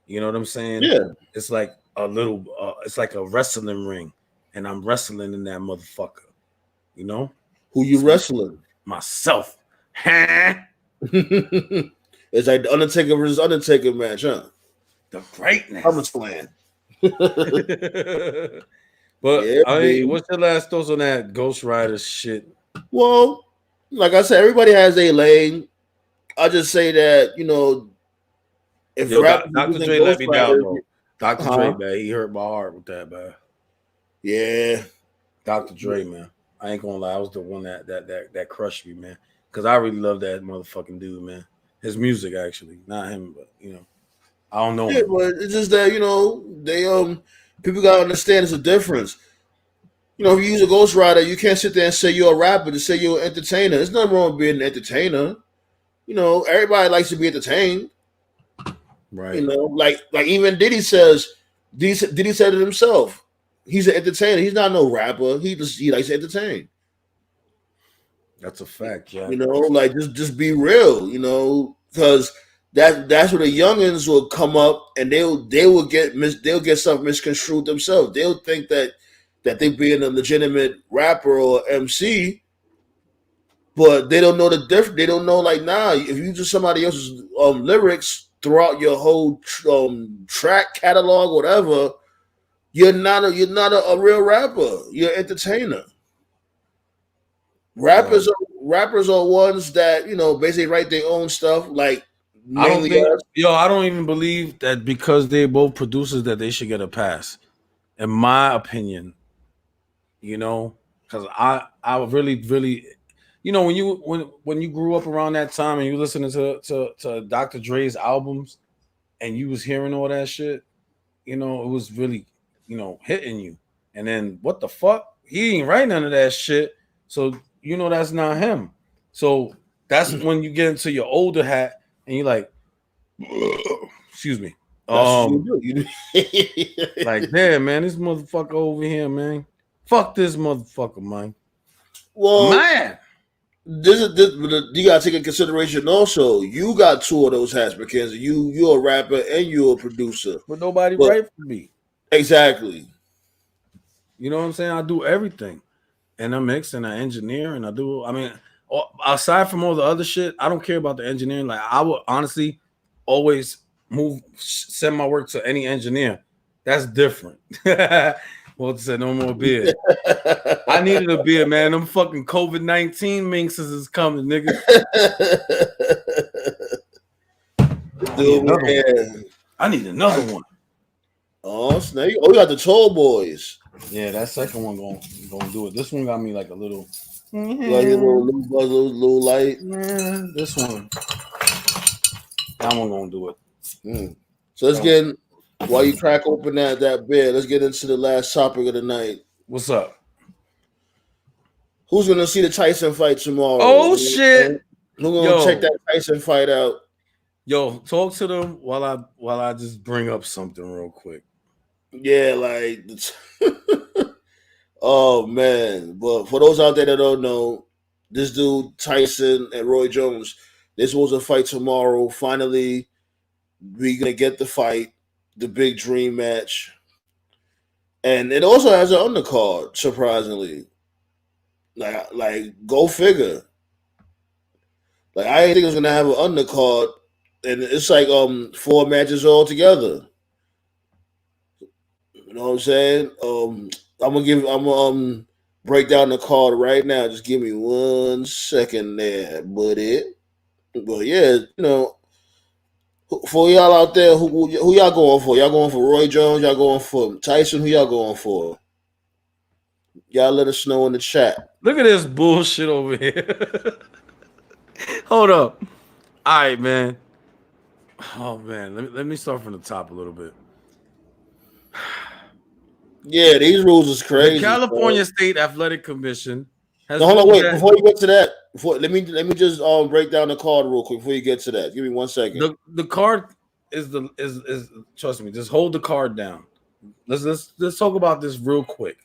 You know what I'm saying? Yeah. It's like it's like a wrestling ring, and I'm wrestling in that motherfucker. You know? Who you wrestling? Myself. It's like the Undertaker versus Undertaker match, huh? The greatness. SummerSlam. But what's your last thoughts on that Ghost Rider shit? Well, like I said, everybody has a lane. I just say that if Yo, rappers are Dr. using Dre let me down, ghostwriters, bro. Dr. Dre, man, he hurt my heart with that, man. Yeah, Dr. Dre, man. I ain't gonna lie, I was the one that crushed me, man. Because I really love that motherfucking dude, man. His music, actually, not him, but I don't know yeah, him. but it's just that they people gotta understand there's a difference. If you use a ghostwriter, you can't sit there and say you're a rapper to say you're an entertainer. There's nothing wrong with being an entertainer. Everybody likes to be entertained. Right. Like even Diddy said it himself. He's an entertainer. He's not no rapper. He likes to entertain. That's a fact, Jack. Like just be real. Because that's where the youngins will come up and they'll get something misconstrued themselves. They'll think that they being a legitimate rapper or MC, but they don't know the difference. They don't know if you use somebody else's lyrics throughout your whole track catalog, whatever, you're not a real rapper. You're an entertainer. Rappers are ones that basically write their own stuff, like I don't mainly think, us. I don't even believe that because they're both producers that they should get a pass. In my opinion, because I really, really, when you grew up around that time and you listening to Dr. Dre's albums and you was hearing all that shit, it was really, hitting you. And then what the fuck? He ain't write none of that shit. So that's not him. So that's when you get into your older hat and you're like, excuse me. That's what you do. Like, damn, man, this motherfucker over here, man. Fuck this motherfucker, man. Well, Man. this you gotta take into consideration also. You got two of those hats, Mackenzie. You're a rapper and you're a producer. But nobody write for me. Exactly. You know what I'm saying? I do everything. And I mix and I engineer and aside from all the other shit, I don't care about the engineering. Like, I would honestly always send my work to any engineer. That's different. Well, said no more beer. I needed a beer, man. Them fucking COVID-19 minxes is coming, nigga. I need another one. Oh, Snake. Oh, you got the Tall Boys. Yeah, that second one gonna do it. This one got me like a little, like a little buzz, little light. This one, that one gonna do it. So let's get in, while you crack open that beer. Let's get into the last topic of the night. What's up? Who's gonna see the Tyson fight tomorrow? Oh shit! Who's gonna check that Tyson fight out? Yo, talk to them while I just bring up something real quick. Yeah, like, oh man! But for those out there that don't know, this dude Tyson and Roy Jones, this was a fight tomorrow. Finally, we're gonna get the fight, the big dream match, and it also has an undercard. Surprisingly, like go figure. Like, I didn't think it was gonna have an undercard, and it's like 4 matches all together. You know what I'm saying? I'm gonna break down the card right now. Just give me 1 second there, buddy. But yeah, for y'all out there, who y'all going for? Y'all going for Roy Jones? Y'all going for Tyson? Who y'all going for? Y'all let us know in the chat. Look at this bullshit over here. Hold up. All right, man. Oh man, let me start from the top a little bit. Yeah, these rules is crazy. The California State Athletic Commission has. No, hold on, wait. Before you get to that, let me just break down the card real quick before you get to that. Give me 1 second. The card is trust me. Just hold the card down. Let's talk about this real quick.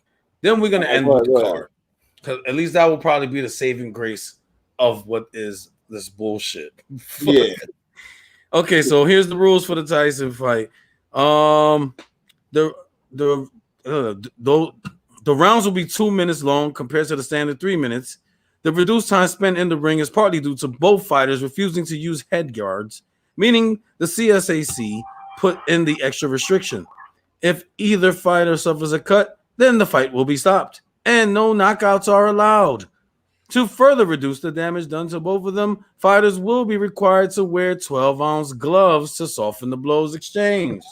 Then we're gonna end with the card, because at least that will probably be the saving grace of what is this bullshit. Yeah. Okay, so here's the rules for the Tyson fight. The rounds will be 2 minutes long compared to the standard 3 minutes. The reduced time spent in the ring is partly due to both fighters refusing to use head guards, meaning the CSAC put in the extra restriction. If either fighter suffers a cut, then the fight will be stopped, and no knockouts are allowed. To further reduce the damage done to both of them, fighters will be required to wear 12-ounce gloves to soften the blows exchanged.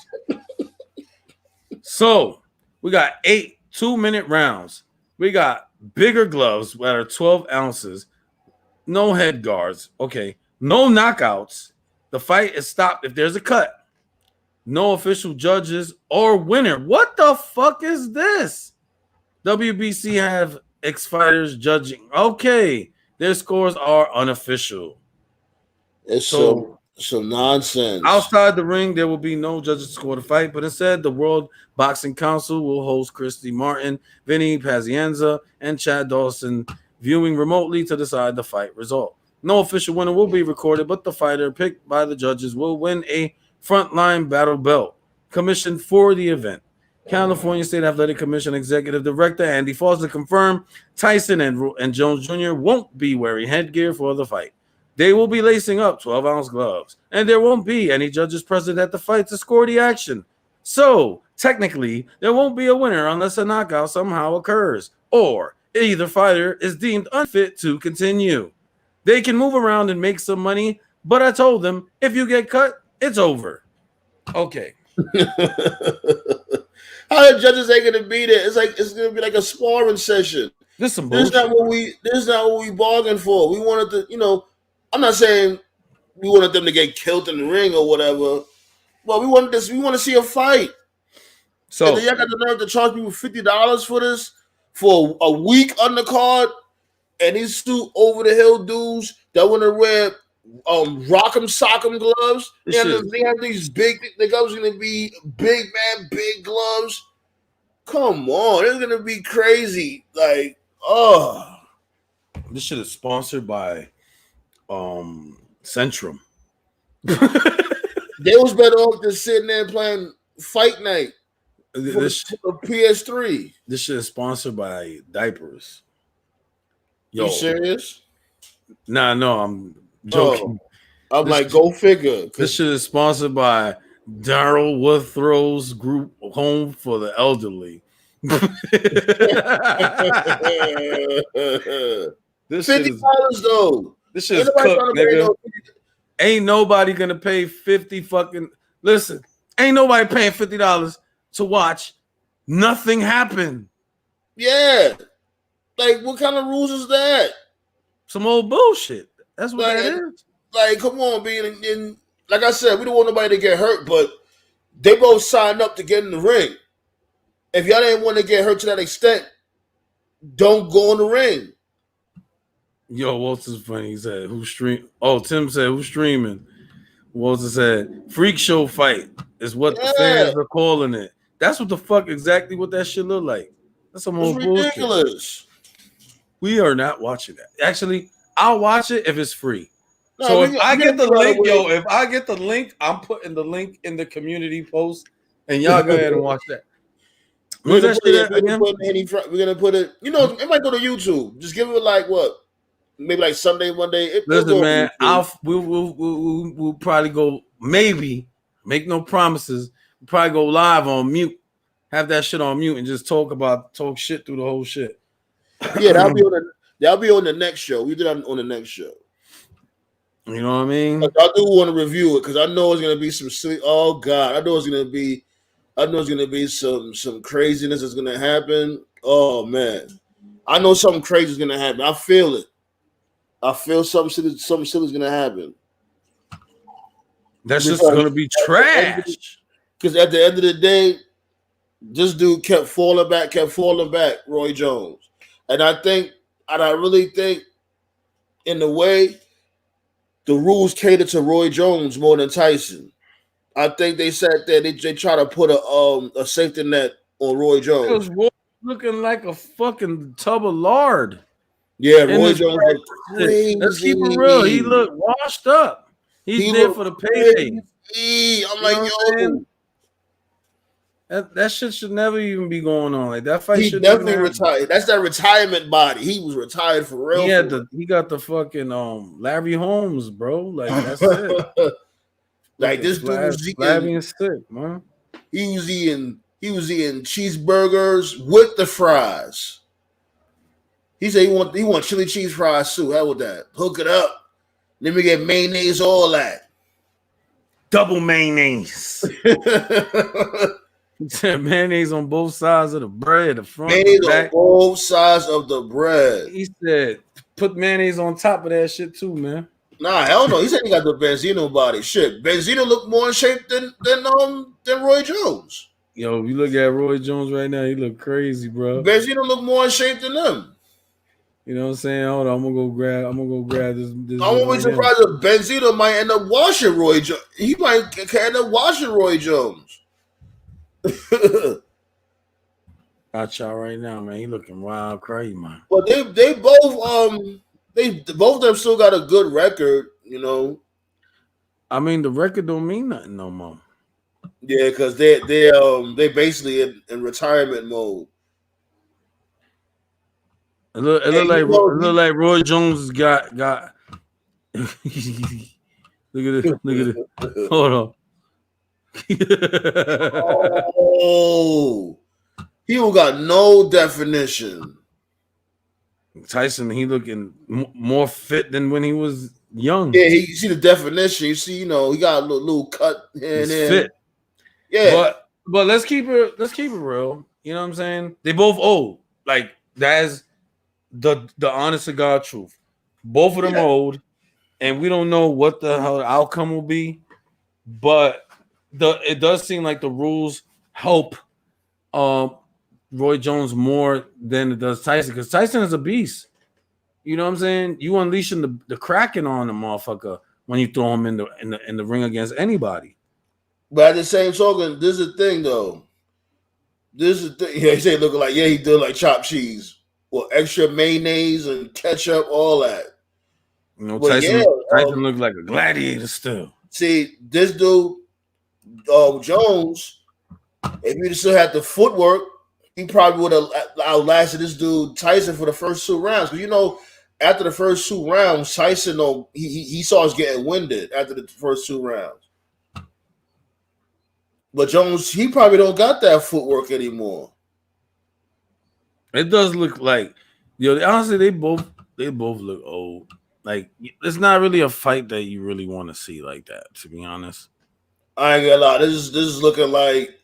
So, we got 8 2-minute rounds. We got bigger gloves that are 12 ounces, no head guards, okay, no knockouts. The fight is stopped if there's a cut. No official judges or winner. What the fuck is this? WBC have ex-fighters judging. Okay, their scores are unofficial. It's some nonsense. Outside the ring, there will be no judges to score the fight, but instead, the World Boxing Council will host Christy Martin, Vinny Pazienza, and Chad Dawson viewing remotely to decide the fight result. No official winner will be recorded, but the fighter picked by the judges will win a frontline battle belt commissioned for the event. California State Athletic Commission Executive Director Andy Foster confirmed Tyson and Jones Jr. won't be wearing headgear for the fight. They will be lacing up 12-ounce gloves, and there won't be any judges present at the fight to score the action. So, technically, there won't be a winner unless a knockout somehow occurs, or either fighter is deemed unfit to continue. They can move around and make some money, but I told them, if you get cut, it's over. Okay. How the judges ain't gonna be there? It's gonna be like a sparring session. This is some bullshit. This is not what we bargained for. We wanted to, I'm not saying we wanted them to get killed in the ring or whatever, but we want to see a fight. So and then y'all got the nerve to charge people $50 for this for a week undercard, and these two over the hill dudes that want to wear rock'em sock'em gloves. They have these big. The gloves gonna be big gloves. Come on, it's gonna be crazy. Like, this shit is sponsored by Centrum. They was better off just sitting there playing Fight Night for PS3. This shit is sponsored by diapers. You serious? Nah, no, I'm joking. I'm like, go figure. This shit is sponsored by Daryl Withrow's group Home for the Elderly. This $50 though. This shit is cooked, nigga. Ain't nobody gonna pay 50 fucking. Listen, ain't nobody paying $50 to watch nothing happen. Yeah, like what kind of rules is that? Some old bullshit. That's what that is. Like, come on, being in. Like I said, we don't want nobody to get hurt, but they both signed up to get in the ring. If y'all didn't want to get hurt to that extent, don't go in the ring. Yo, Walter's funny. He said, "Who's stream?" Oh, Tim said, "Who's streaming?" Walter said, "Freak show fight is what the fans are calling it." That's what the fuck exactly what that shit look like. That's some old bullshit. Ridiculous. We are not watching that. Actually, I'll watch it if it's free. No, so if I get the link, I'm putting the link in the community post, and y'all go ahead and watch that. We're gonna put it. It might go to YouTube. Just give it like what? Maybe like Sunday, Monday. Listen, man, we'll probably go. Maybe make no promises. We'll probably go live on mute. Have that shit on mute and just talk shit through the whole shit. Yeah, that'll be on the next show. We did that on the next show. You know what I mean? I do want to review it because I know it's gonna be some sweet. Oh God, I know it's gonna be some craziness that's gonna happen. Oh man, I know something crazy is gonna happen. I feel it. I feel something silly's gonna happen. That's just gonna be trash. Because at the end of the day, this dude kept falling back, Roy Jones. And I really think, in a way, the rules cater to Roy Jones more than Tyson. I think they sat there, they try to put a safety net on Roy Jones. Because Roy looking like a fucking tub of lard. Yeah, Roy Jones looked crazy. Let's keep it real. He looked washed up. He there for the payday. I'm like, yo. That shit should never even be going on. Like that fight should definitely retired. That's that retirement body. He was retired for real. He got the fucking Larry Holmes, bro. Like that's it. Like this dude was eating sick, man. He was eating cheeseburgers with the fries. He said he want chili cheese fried soup. How with that? Hook it up. Let me get mayonnaise, all that. Double mayonnaise. Mayonnaise on both sides of the bread, the front, Mayonnaise the back. on both sides of the bread. He said, put mayonnaise on top of that shit too, man. Nah, hell no. He said he got the Benzino body. Shit, Benzino look more in shape than Roy Jones. Yo, if you look at Roy Jones right now, he look crazy, bro. Benzino look more in shape than them. You know what I'm saying? Hold on, I'm gonna go grab this. I won't be surprised if Benzino might end up washing Roy Jones. He might end up washing Roy Jones. Got y'all right now, man. He looking wild crazy, man. But they both of them still got a good record, you know. I mean, the record don't mean nothing no more. Yeah, because they basically in retirement mode. It look like Roy Jones got. Look at it. Hold on. Oh, he don't got no definition. Tyson, he looking more fit than when he was young. Yeah, you see the definition. You see, he got a little cut here and there. Fit. Yeah, but let's keep it real. You know what I'm saying? They both old. Like that's the honest to God truth. Both of them are old, and we don't know what the hell the outcome will be. But it does seem like the rules help Roy Jones more than it does Tyson, because Tyson is a beast. You know what I'm saying? You unleashing the Kraken on the motherfucker when you throw him in the ring against anybody. But at the same token, this is the thing though. This is the thing. Yeah, he said looking like he did like chopped cheese. Well, extra mayonnaise and ketchup, all that. You know, Tyson looked like a gladiator still. See, this dude, Jones, if he still had the footwork, he probably would have outlasted this dude Tyson for the first 2 rounds. Because after the first 2 rounds, Tyson he saw us getting winded after the first 2 rounds. But Jones, he probably don't got that footwork anymore. It does look like, honestly, they both look old. Like, it's not really a fight that you really want to see like that, to be honest. I ain't gonna lie. This is looking like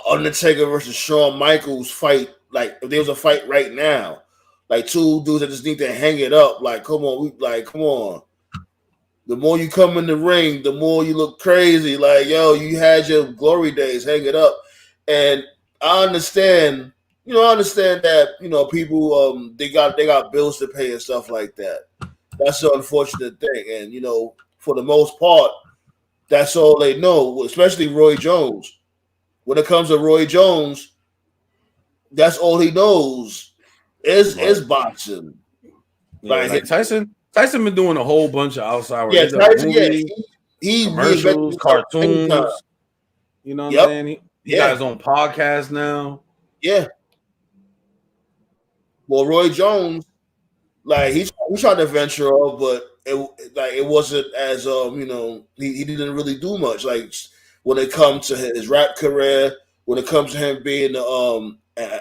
Undertaker versus Shawn Michaels fight. Like, if there was a fight right now, like 2 dudes that just need to hang it up. Like, come on. The more you come in the ring, the more you look crazy. Like, yo, you had your glory days, hang it up. And I understand that, people they got bills to pay and stuff like that. That's the unfortunate thing. And, for the most part, that's all they know, especially Roy Jones. When it comes to Roy Jones, that's all he knows is boxing. Yeah, like Tyson been doing a whole bunch of outside work. Yeah, Tyson, he commercials, cartoons. You know what I'm saying? He got his own podcast now. Yeah. Well, Roy Jones, like he tried to venture off, but it wasn't as he didn't really do much. Like when it comes to his rap career, when it comes to him being an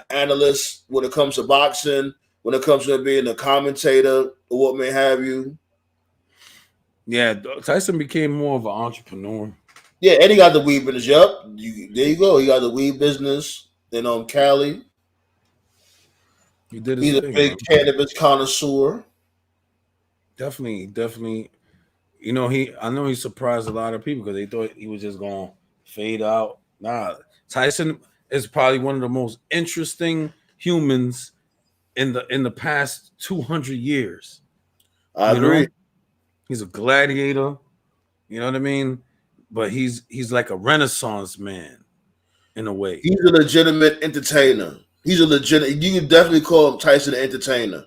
analyst, when it comes to boxing, when it comes to him being a commentator or what may have you. Yeah, Tyson became more of an entrepreneur. Yeah, and he got the weed business. Yep, there you go. He got the weed business in Cali. He did. He's a big cannabis connoisseur. Definitely. I know he surprised a lot of people because they thought he was just gonna fade out. Nah, Tyson is probably one of the most interesting humans in the past 200 years. I agree. He's a gladiator. You know what I mean? But he's like a Renaissance man in a way. He's a legitimate entertainer. You can definitely call him Tyson an entertainer.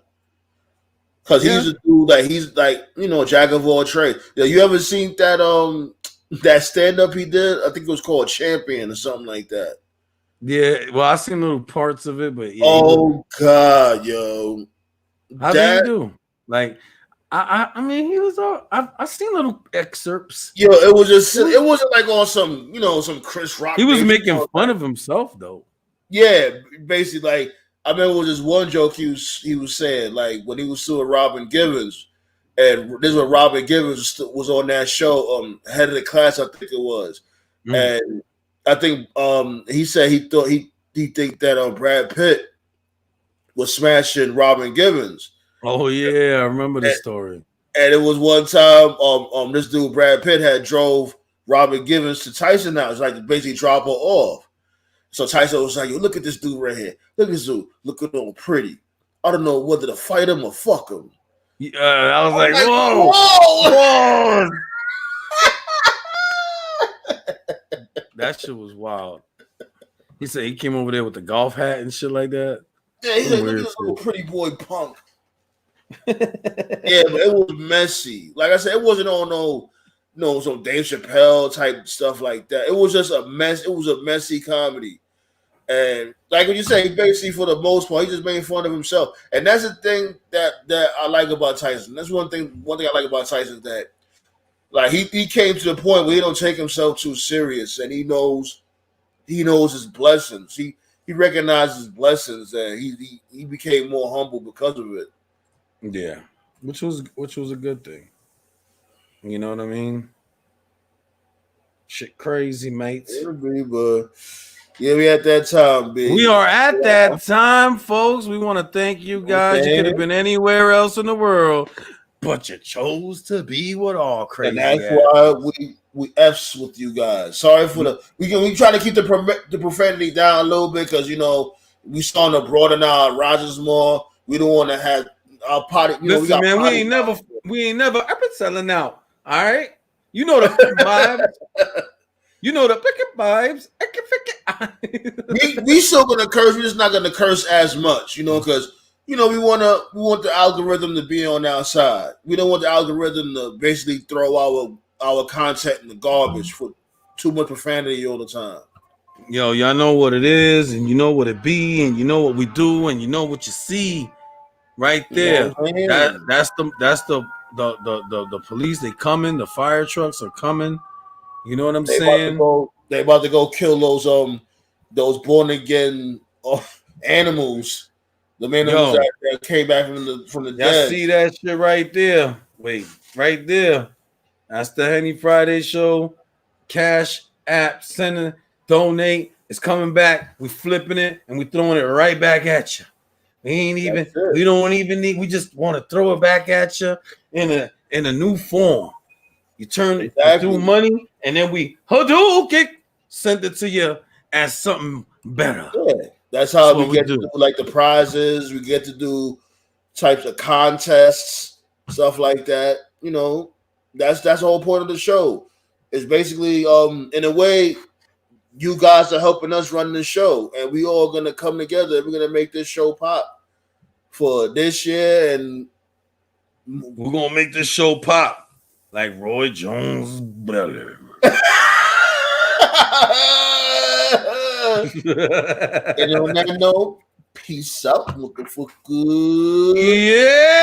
Because he's a dude he's like, jack of all trades. Yeah, you ever seen that stand-up he did? I think it was called Champion or something like that. Yeah, well, I seen little parts of it, but yeah. Oh God, yo. How did he do? Like, I mean, he was all. I seen little excerpts. Yo, it wasn't like on some Chris Rock. He was making fun of himself though. Yeah, basically, like I remember with this one joke he was saying, like when he was suing Robin Givens, and this was Robin Givens was on that show, head of the class, I think it was, and I think he said he thought he think that Brad Pitt was smashing Robin Givens. Oh yeah, I remember the story. And it was one time, this dude Brad Pitt had drove Robin Givens to Tyson house, like to basically drop her off. So Tyson was like, "Yo, look at this dude right here. Look at this dude, looking all pretty. I don't know whether to fight him or fuck him." I was like, whoa. That shit was wild. He said he came over there with the golf hat and shit like that. Yeah, he's like, look at this little pretty boy punk. Yeah, but it was messy. Like I said, it wasn't on some Dave Chappelle type stuff like that. It was just a mess. It was a messy comedy. And like when you say, basically for the most part, he just made fun of himself. And that's the thing that I like about Tyson. That's one thing I like about Tyson is that like he came to the point where he don't take himself too serious, and he knows his blessings. He recognizes his blessings, and he became more humble because of it. Yeah, which was a good thing. You know what I mean? Shit crazy, mates. It'll be, but yeah, we at that time, big. We are at that time, folks. We want to thank you guys. You could have been anywhere else in the world, but you chose to be with all crazy. And that's why we F's with you guys. Sorry for we try to keep the profanity down a little bit because we starting to broaden our Rogers more. We don't want to have our potty. Listen, man, we ain't never ever selling out. All right, you know the vibe. You know the picket vibes. we still gonna curse. We're just not gonna curse as much, because we want the algorithm to be on our side. We don't want the algorithm to basically throw our content in the garbage for too much profanity all the time. Yo, y'all know what it is, and you know what it be, and you know what we do, and you know what you see right there. That's the police. They coming. The fire trucks are coming. You know what I'm saying? They about to go kill those born again animals. The animals that came back from the dead. Y'all see that shit right there? Wait, right there. That's the Henny Friday show. Cash app, sending, donate. It's coming back. We flipping it and we throwing it right back at you. We don't even need. We just want to throw it back at you in a new form. You turn it through money, and then we send it to you as something better. Yeah, that's how we get to do like the prizes. We get to do types of contests, stuff like that. That's the whole point of the show. It's basically, in a way, you guys are helping us run the show, and we all gonna come together. We're gonna make this show pop for this year, and we're gonna make this show pop. Like Roy Jones' brother. And on that note, peace out. Looking for good. Yeah.